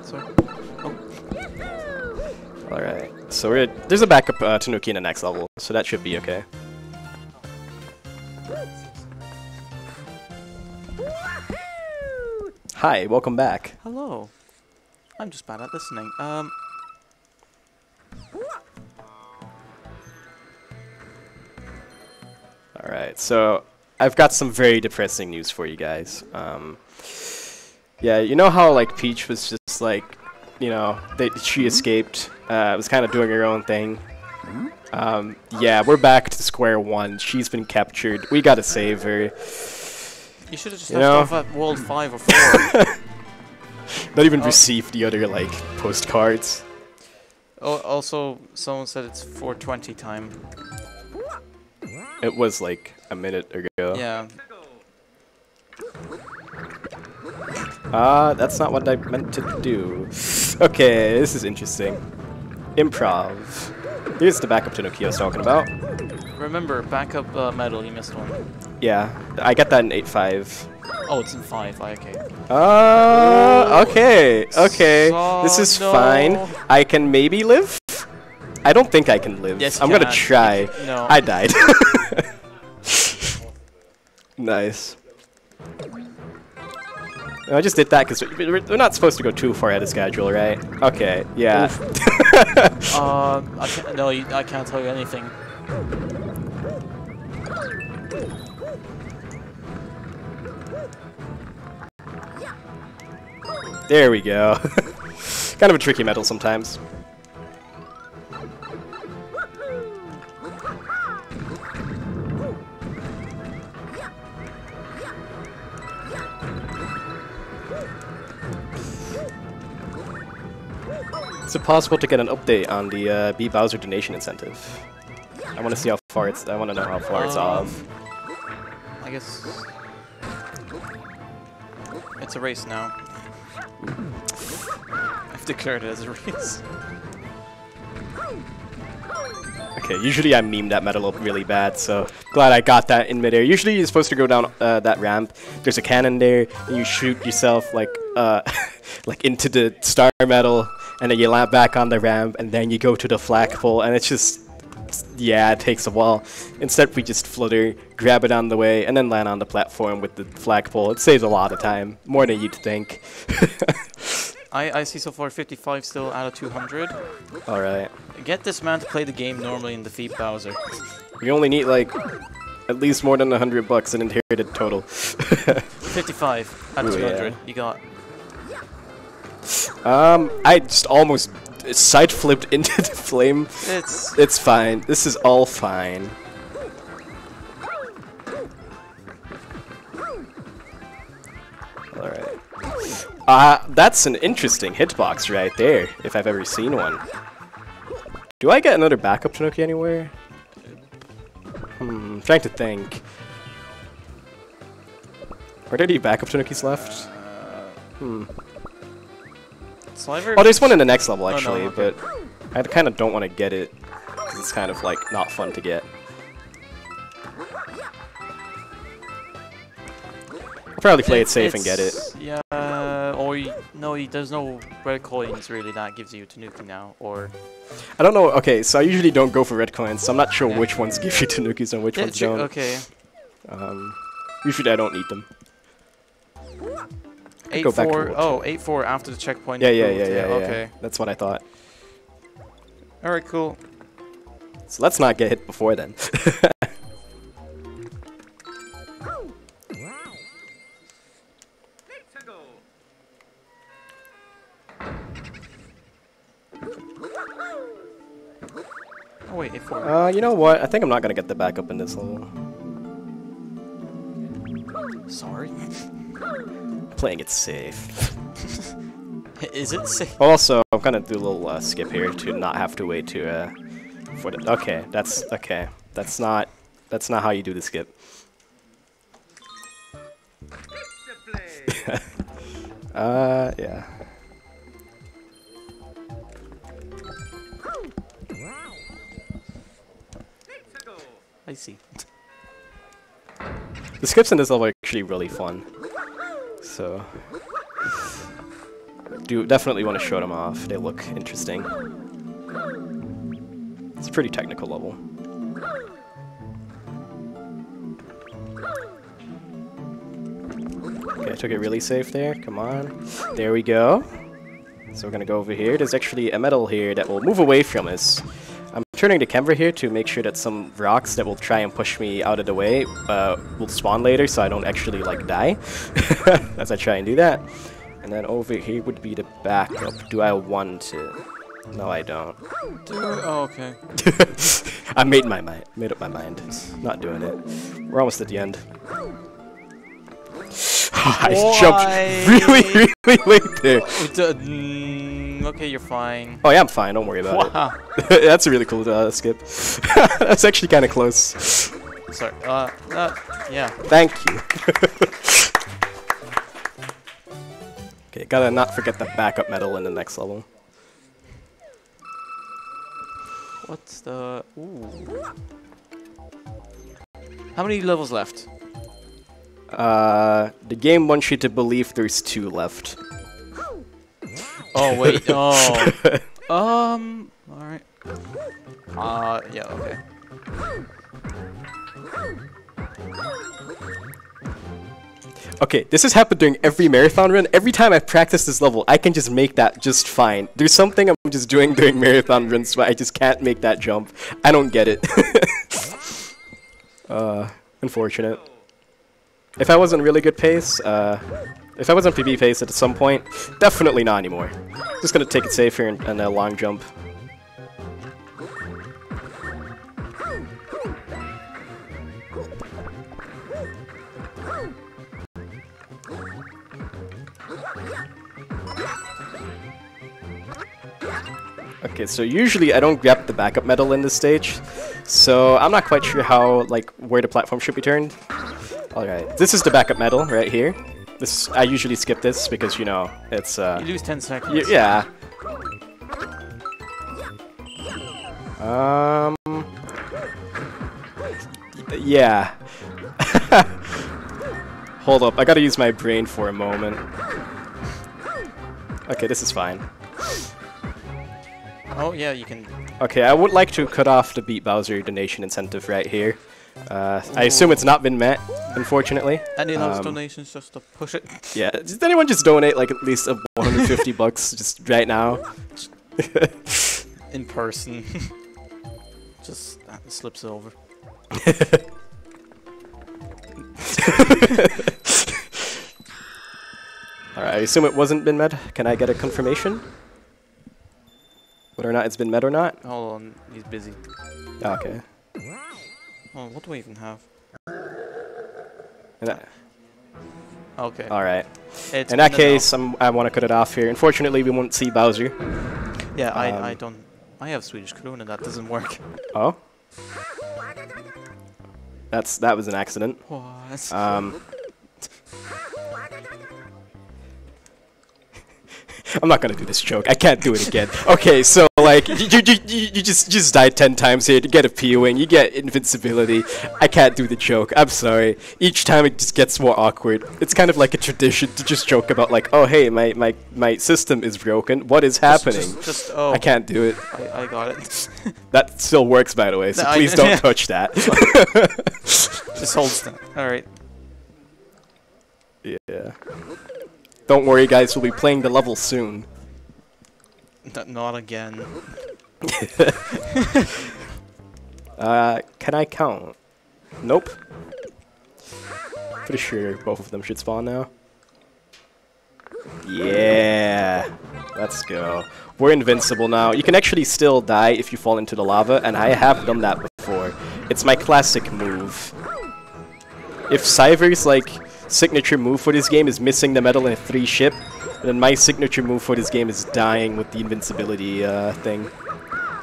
Sorry. Oh. All right. So there's a backup Tanuki in the next level, so that should be okay. Hi, welcome back. Hello. I'm just bad at listening. Alright, so I've got some very depressing news for you guys. Yeah, you know how like Peach was just like, you know, she escaped, was kind of doing her own thing. Yeah, we're back to square one. She's been captured. We gotta save her. You should have just left off at World 5 or 4. Not even received the other like postcards. Oh, also, someone said it's 4:20 time. It was like a minute ago. Yeah. That's not what I meant to do. Okay, this is interesting. Improv. Here's the backup Tanuki I was talking about. Remember, backup medal, you missed one. Yeah, I got that in 8.5. Oh, it's in 5, okay. Okay, okay. So this is no. fine. I can maybe live? I don't think I can live. Yes, I'm gonna try. No. I died. Nice. I just did that because we're not supposed to go too far ahead of schedule, right? Okay, yeah. I can't tell you anything. There we go. Kind of a tricky medal sometimes. Is it possible to get an update on the B. Bowser donation incentive? I want to see how far it's. I want to know how far it's off. I guess it's a race now. I've declared it as a race. Okay, usually I meme that medal up really bad, so glad I got that in midair. Usually you're supposed to go down that ramp. There's a cannon there, and you shoot yourself like like into the star medal, and then you land back on the ramp, and then you go to the flagpole, and it's just, yeah, it takes a while. Instead, we just flutter, grab it on the way, and then land on the platform with the flagpole. It saves a lot of time, more than you'd think. I see so far 55 still out of 200. Alright. Get this man to play the game normally and defeat Bowser. We only need like at least more than $100 in inherited total. 55 out of 200. Yeah. You got. I just almost side flipped into the flame. It's fine. This is all fine. Alright. That's an interesting hitbox right there, if I've ever seen one. Do I get another backup Tanuki anywhere? Trying to think. Are there any backup Tanukis left? Sliver? Oh, there's one in the next level actually, Oh, no, okay. but I kind of don't want to get it because it's kind of like not fun to get. I'll probably play it safe and get it. Yeah, or no, there's no red coins really that gives you Tanuki now, or... I don't know, okay, so I usually don't go for red coins, so I'm not sure which ones give you Tanukis and which ones don't. Okay. Usually I don't need them. 8-4, oh, 8-4 after the checkpoint. Yeah, Okay. That's what I thought. Alright, cool. So let's not get hit before then. Oh wait, 8-4. You know what? I think I'm not gonna get the backup in this level. Sorry. Playing it safe. Is it safe? Also, I'm gonna do a little skip here to not have to wait to For the, okay, that's okay. That's not how you do the skip. Yeah. I see. The skips in this level are actually really fun. So, do definitely want to show them off. They look interesting. It's a pretty technical level. Okay, I took it really safe there. Come on. There we go. So we're gonna go over here. There's actually a medal here that will move away from us. I'm turning the camera here to make sure that some rocks that will try and push me out of the way will spawn later, so I don't actually like die as I try and do that. And then over here would be the backup. Do I want to? No, I don't. Oh, okay. I made up my mind. Not doing it. We're almost at the end. I jumped really, really late there. Okay, you're fine. Oh yeah, I'm fine. Don't worry about it. That's a really cool skip. That's actually kind of close. Sorry. Yeah. Thank you. Okay, gotta not forget the backup medal in the next level. What's the... Ooh. How many levels left? The game wants you to believe there's 2 left. Oh, wait. Oh. Alright. Yeah, okay. Okay, this has happened during every marathon run. Every time I practice this level, I can just make that just fine. There's something I'm just doing during marathon runs where I just can't make that jump. I don't get it. Unfortunate. If I was on really good pace, if I was on PB pace at some point, definitely not anymore. Just gonna take it safe here and a long jump. Okay, so usually I don't grab the backup medal in this stage, so I'm not quite sure how, like, where the platform should be turned. Alright, this is the backup medal right here. This I usually skip this because, you know, it's You lose 10 seconds. yeah. Yeah. Hold up, I gotta use my brain for a moment. Okay, this is fine. Oh, yeah, you can... Okay, I would like to cut off the Beat Bowser donation incentive right here. I assume it's not been met, unfortunately. Any of those donations just to push it? Yeah, did anyone just donate like at least 150 bucks just right now? In person. Just slips it over. Alright, I assume it wasn't been met. Can I get a confirmation? Whether or not it's been met or not? Hold on, he's busy. Okay. Oh, what do we even have? Okay. Alright. It's In that case, I want to cut it off here. Unfortunately, we won't see Bowser. Yeah, I don't... I have Swedish Krona, that doesn't work. Oh? That was an accident. What? I'm not gonna do this joke. I can't do it again. Okay, so like you just died 10 times here to get a P-wing. You get invincibility. I can't do the joke. I'm sorry. Each time it just gets more awkward. It's kind of like a tradition to just joke about like, oh hey, my system is broken. What is happening? Oh, I can't do it. I got it. That still works, by the way. So please don't touch that. Just hold still. All right. Yeah. Don't worry, guys. We'll be playing the level soon. Not again. Can I count? Nope. Pretty sure both of them should spawn now. Yeah. Let's go. We're invincible now. You can actually still die if you fall into the lava, and I have done that before. It's my classic move. If Cyver's, like, signature move for this game is missing the medal in a 3 ship, and then my signature move for this game is dying with the invincibility thing.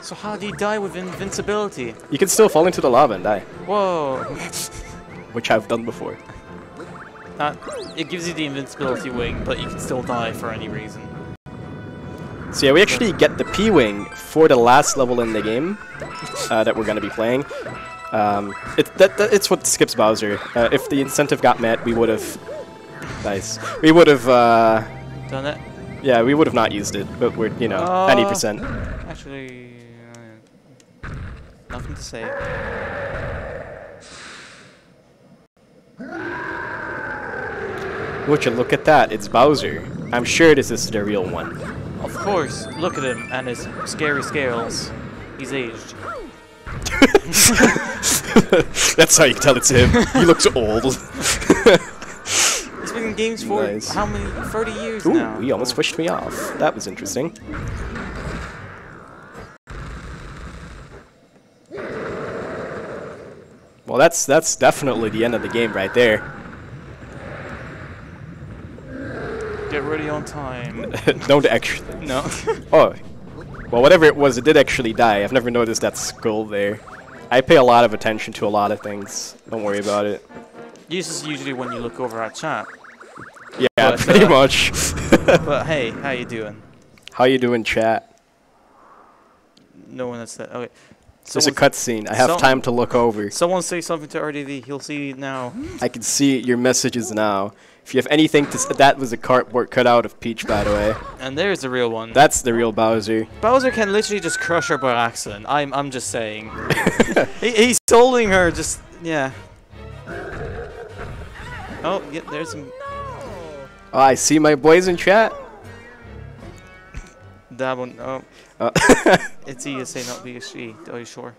So how do you die with invincibility? You can still fall into the lava and die, Whoa. which I've done before. It gives you the invincibility wing, but you can still die for any reason. So yeah, we actually get the P-Wing for the last level in the game that we're going to be playing. It's what skips Bowser. If the incentive got met, we would have... Nice. We would have... Done it? Yeah, we would have not used it, but we're, you know, any percent. Actually... nothing to say. Would you look at that? It's Bowser. I'm sure this is the real one. Of course, look at him and his scary scales. He's aged. That's how you can tell it's him. He looks old. He's been in games for how many? 30 years now. Ooh, he almost pushed me off. That was interesting. Well, that's definitely the end of the game right there. Get ready on time. Don't actually. No. Oh. Well, whatever it was, it did actually die. I've never noticed that skull there. I pay a lot of attention to a lot of things. Don't worry about it. This is usually when you look over at chat. Yeah, But, pretty much. But hey, how you doing? How you doing, chat? No one has said. Okay. There's a cutscene. I have time to look over. Someone say something to RDV. He'll see it now. I can see your messages now. If you have anything to that was a cardboard cutout of Peach, by the way. And there's the real one. That's the real Bowser. Bowser can literally just crush her by accident. I'm just saying. He's holding her. Just yeah. Oh, yeah. There's some. Oh, I see my boys in chat. That one. Oh. It's ESA, not VSG. Are you sure?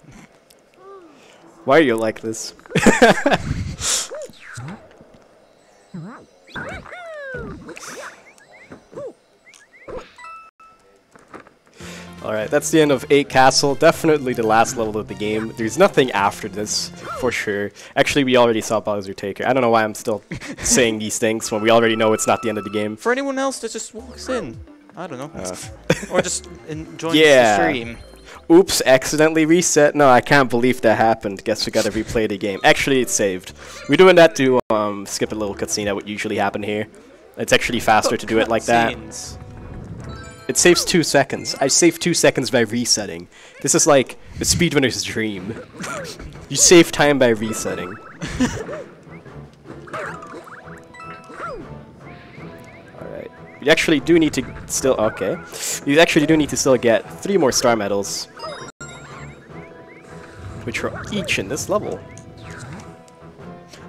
Why are you like this? Alright, that's the end of 8 Castle. Definitely the last level of the game. There's nothing after this, for sure. Actually, we already saw Bowser take her. I don't know why I'm still saying these things when we already know it's not the end of the game. For anyone else that just walks in, I don't know. Or just enjoying Yeah. the stream. Oops, accidentally reset. No, I can't believe that happened. Guess we gotta replay the game. Actually, it's saved. We're doing that to skip a little cutscene that would usually happen here. It's actually faster to do it like that. It saves 2 seconds. I saved 2 seconds by resetting. This is like a speedrunner's dream. You save time by resetting. Alright. We actually do need to still... Okay. We actually do need to still get 3 more star medals. Which are each in this level.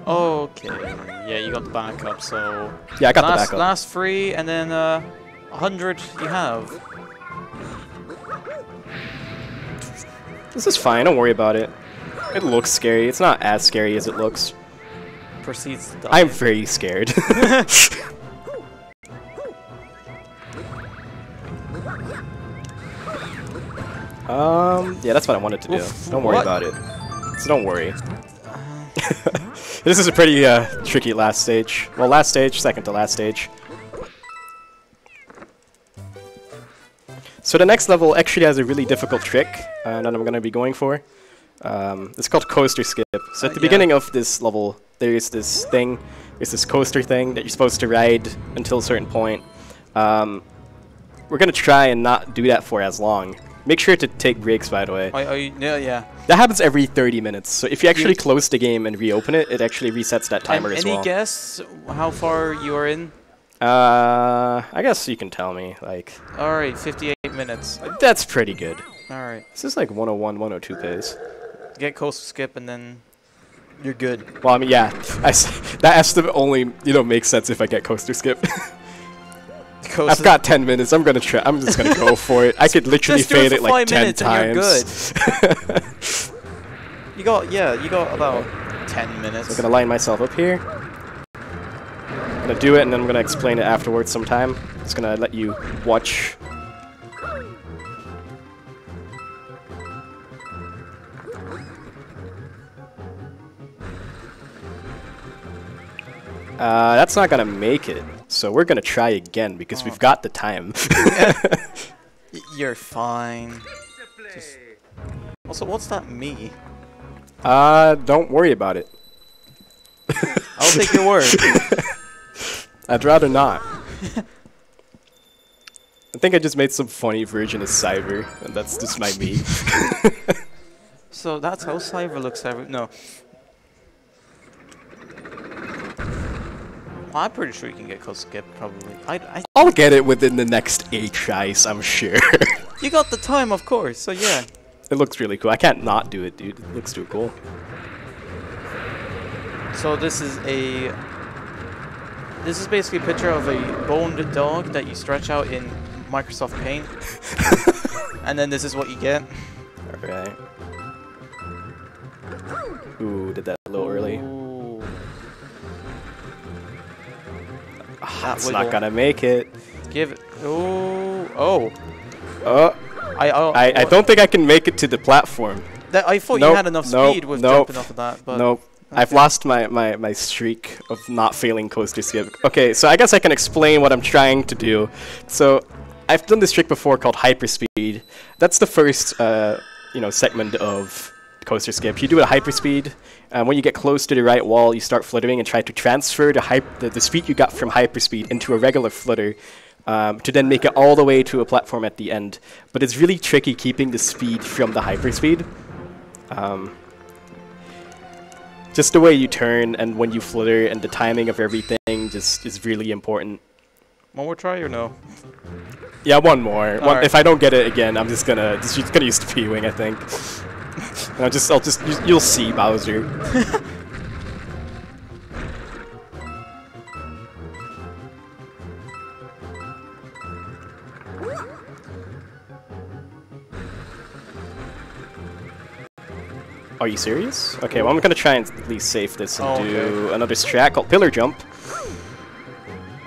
Okay. Yeah, you got the backup, so... Yeah, I got the backup. Last 3, and then 100 you have. This is fine, don't worry about it. It looks scary. It's not as scary as it looks. Proceeds to die. I'm very scared. Yeah, that's what I wanted to do. Oof, Don't worry about it. So don't worry. This is a pretty tricky last stage. Well, last stage, second to last stage. So the next level actually has a really difficult trick that I'm going to be going for. It's called Coaster Skip. So at the beginning of this level, there's this thing, there's this coaster thing that you're supposed to ride until a certain point. We're going to try and not do that for as long. Make sure to take breaks, by the way. Yeah. That happens every 30 minutes. So if you actually close the game and reopen it, it actually resets that timer as well. Any guess how far you are in? I guess you can tell me. Like. Alright, 58 minutes. That's pretty good. Alright. This is like 101, 102 pace. Get coaster skip and then you're good. Well, I mean, yeah. That estimate only, makes sense if I get coaster skip. I've got 10 minutes. I'm gonna try. I'm just gonna go for it. I could literally fade it like 10 times. You got about 10 minutes. So I'm gonna line myself up here. I'm gonna do it, and then I'm gonna explain it afterwards sometime. Just gonna let you watch. That's not gonna make it. So we're gonna try again because we've got the time. You're fine. Just Also, what's that me? Don't worry about it. I'll take your word. I'd rather not. I think I just made some funny version of Cyber, and that's just my me. So that's how Cyber looks. No. I'm pretty sure you can get close skip, probably. I'll get it within the next 8 tries, I'm sure. You got the time, of course, so yeah. It looks really cool. I can't not do it, dude. It looks too cool. So this is basically a picture of a boned dog that you stretch out in Microsoft Paint. And then this is what you get. Alright. Ooh, did that a little early. It's not gonna make it. Give it. Oh. I don't think I can make it to the platform. I thought you had enough speed with jumping off of that, but nope. Okay. I've lost my streak of not failing coaster skip. Okay, so I guess I can explain what I'm trying to do. So I've done this trick before called Hyperspeed. That's the first segment of coaster skip. You do it at Hyperspeed. When you get close to the right wall, you start fluttering and try to transfer the speed you got from Hyperspeed into a regular flutter to then make it all the way to a platform at the end. But it's really tricky keeping the speed from the Hyperspeed. Just the way you turn and when you flutter and the timing of everything just is really important. One more try or no? Yeah, one more. Right. If I don't get it again, I'm just gonna use the P-wing, I think. And you'll see, Bowser. Are you serious? Okay, well I'm gonna try and at least save this and do another strat called Pillar Jump.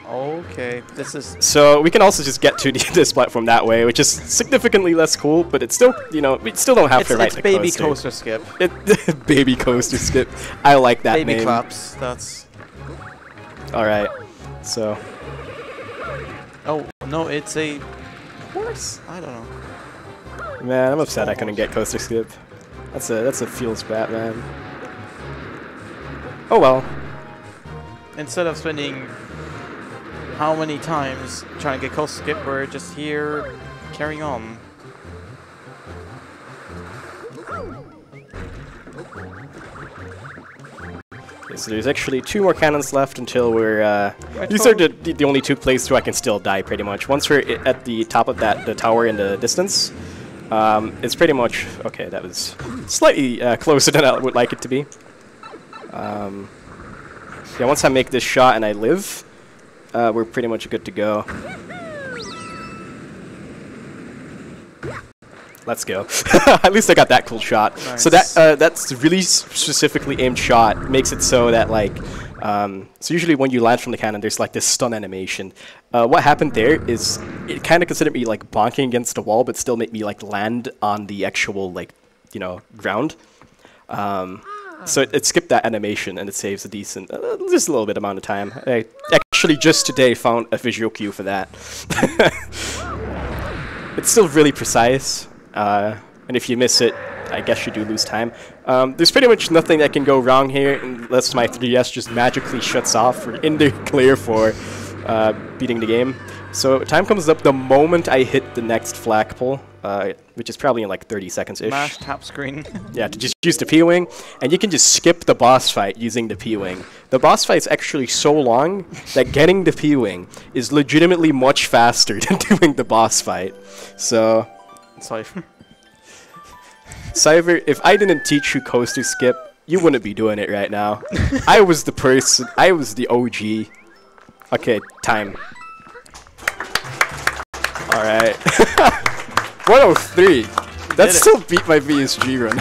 Okay, this is... So we can also just get to this platform that way, which is significantly less cool, but it's still, we still don't have to write the baby coaster skip. Baby coaster skip. I like that name. Baby claps, that's... Alright, so... Oh, no, it's a... horse? I don't know. Man, I'm upset I couldn't get coaster skip. That's a feels bad, man. Oh well. Instead of spending how many times trying to get close to skip, we're just here carrying on. Okay, so there's actually 2 more cannons left until we're these are the only 2 places where I can still die pretty much. Once we're at the top of the tower in the distance, it's pretty much okay. That was slightly closer than I would like it to be. Yeah, once I make this shot and I live, we're pretty much good to go. Let's go. At least I got that cool shot. Nice. So that's really specifically aimed shot makes it so that so usually when you land from the cannon, there's like this stun animation. What happened there is it kind of considered me like bonking against the wall, but still make me like land on the actual ground. So it skipped that animation and it saves a decent, just a little bit amount of time. I actually just today found a visual cue for that. It's still really precise, and if you miss it, I guess you do lose time. There's pretty much nothing that can go wrong here unless my 3DS just magically shuts off or in the clear for beating the game. So time comes up the moment I hit the next flagpole, which is probably in like 30 seconds-ish. Mash tap screen. Yeah, to just use the P-Wing, and you can just skip the boss fight using the P-Wing. The boss fight's actually so long that getting the P-Wing is legitimately much faster than doing the boss fight. So... Cypher. Cypher, if I didn't teach you coaster skip, you wouldn't be doing it right now. I was the person, I was the OG. Okay, time. Alright. 103. That still beat my VSG run.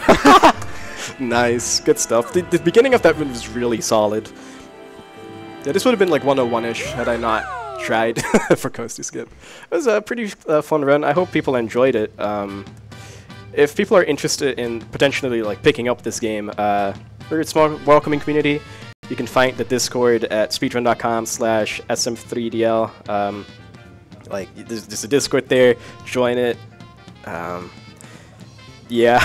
Nice, good stuff. The beginning of that run was really solid. Yeah, this would have been like 101-ish had I not tried for coaster skip. It was a pretty fun run. I hope people enjoyed it. If people are interested in potentially picking up this game, we're a small welcoming community. You can find the Discord at speedrun.com/sm3dl. There's a Discord there. Join it. Yeah.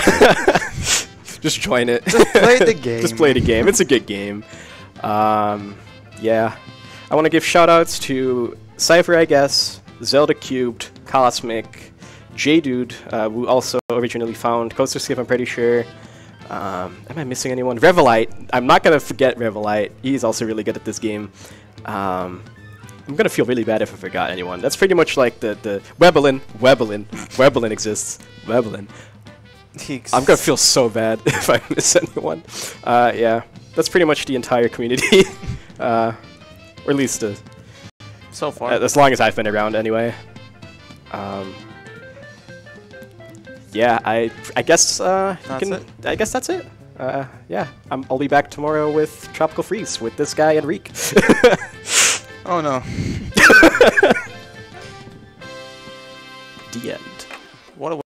Just join it. Just play the game. Just play the game. It's a good game. Yeah. I want to give shoutouts to Cypher, I guess, Zelda Cubed, Cosmic, J-Dude, who also originally found Coaster Skip, I'm pretty sure. Am I missing anyone? Revelite. I'm not going to forget Revelite. He's also really good at this game. I'm going to feel really bad if I forgot anyone. That's pretty much like the Webelin exists. Webelin. I'm going to feel so bad if I miss anyone. Yeah, that's pretty much the entire community. Or at least so far. As long as I've been around anyway. Yeah, I guess I guess that's it. Yeah, I'll be back tomorrow with Tropical Freeze with this guy Enrique. Oh no. The end. What a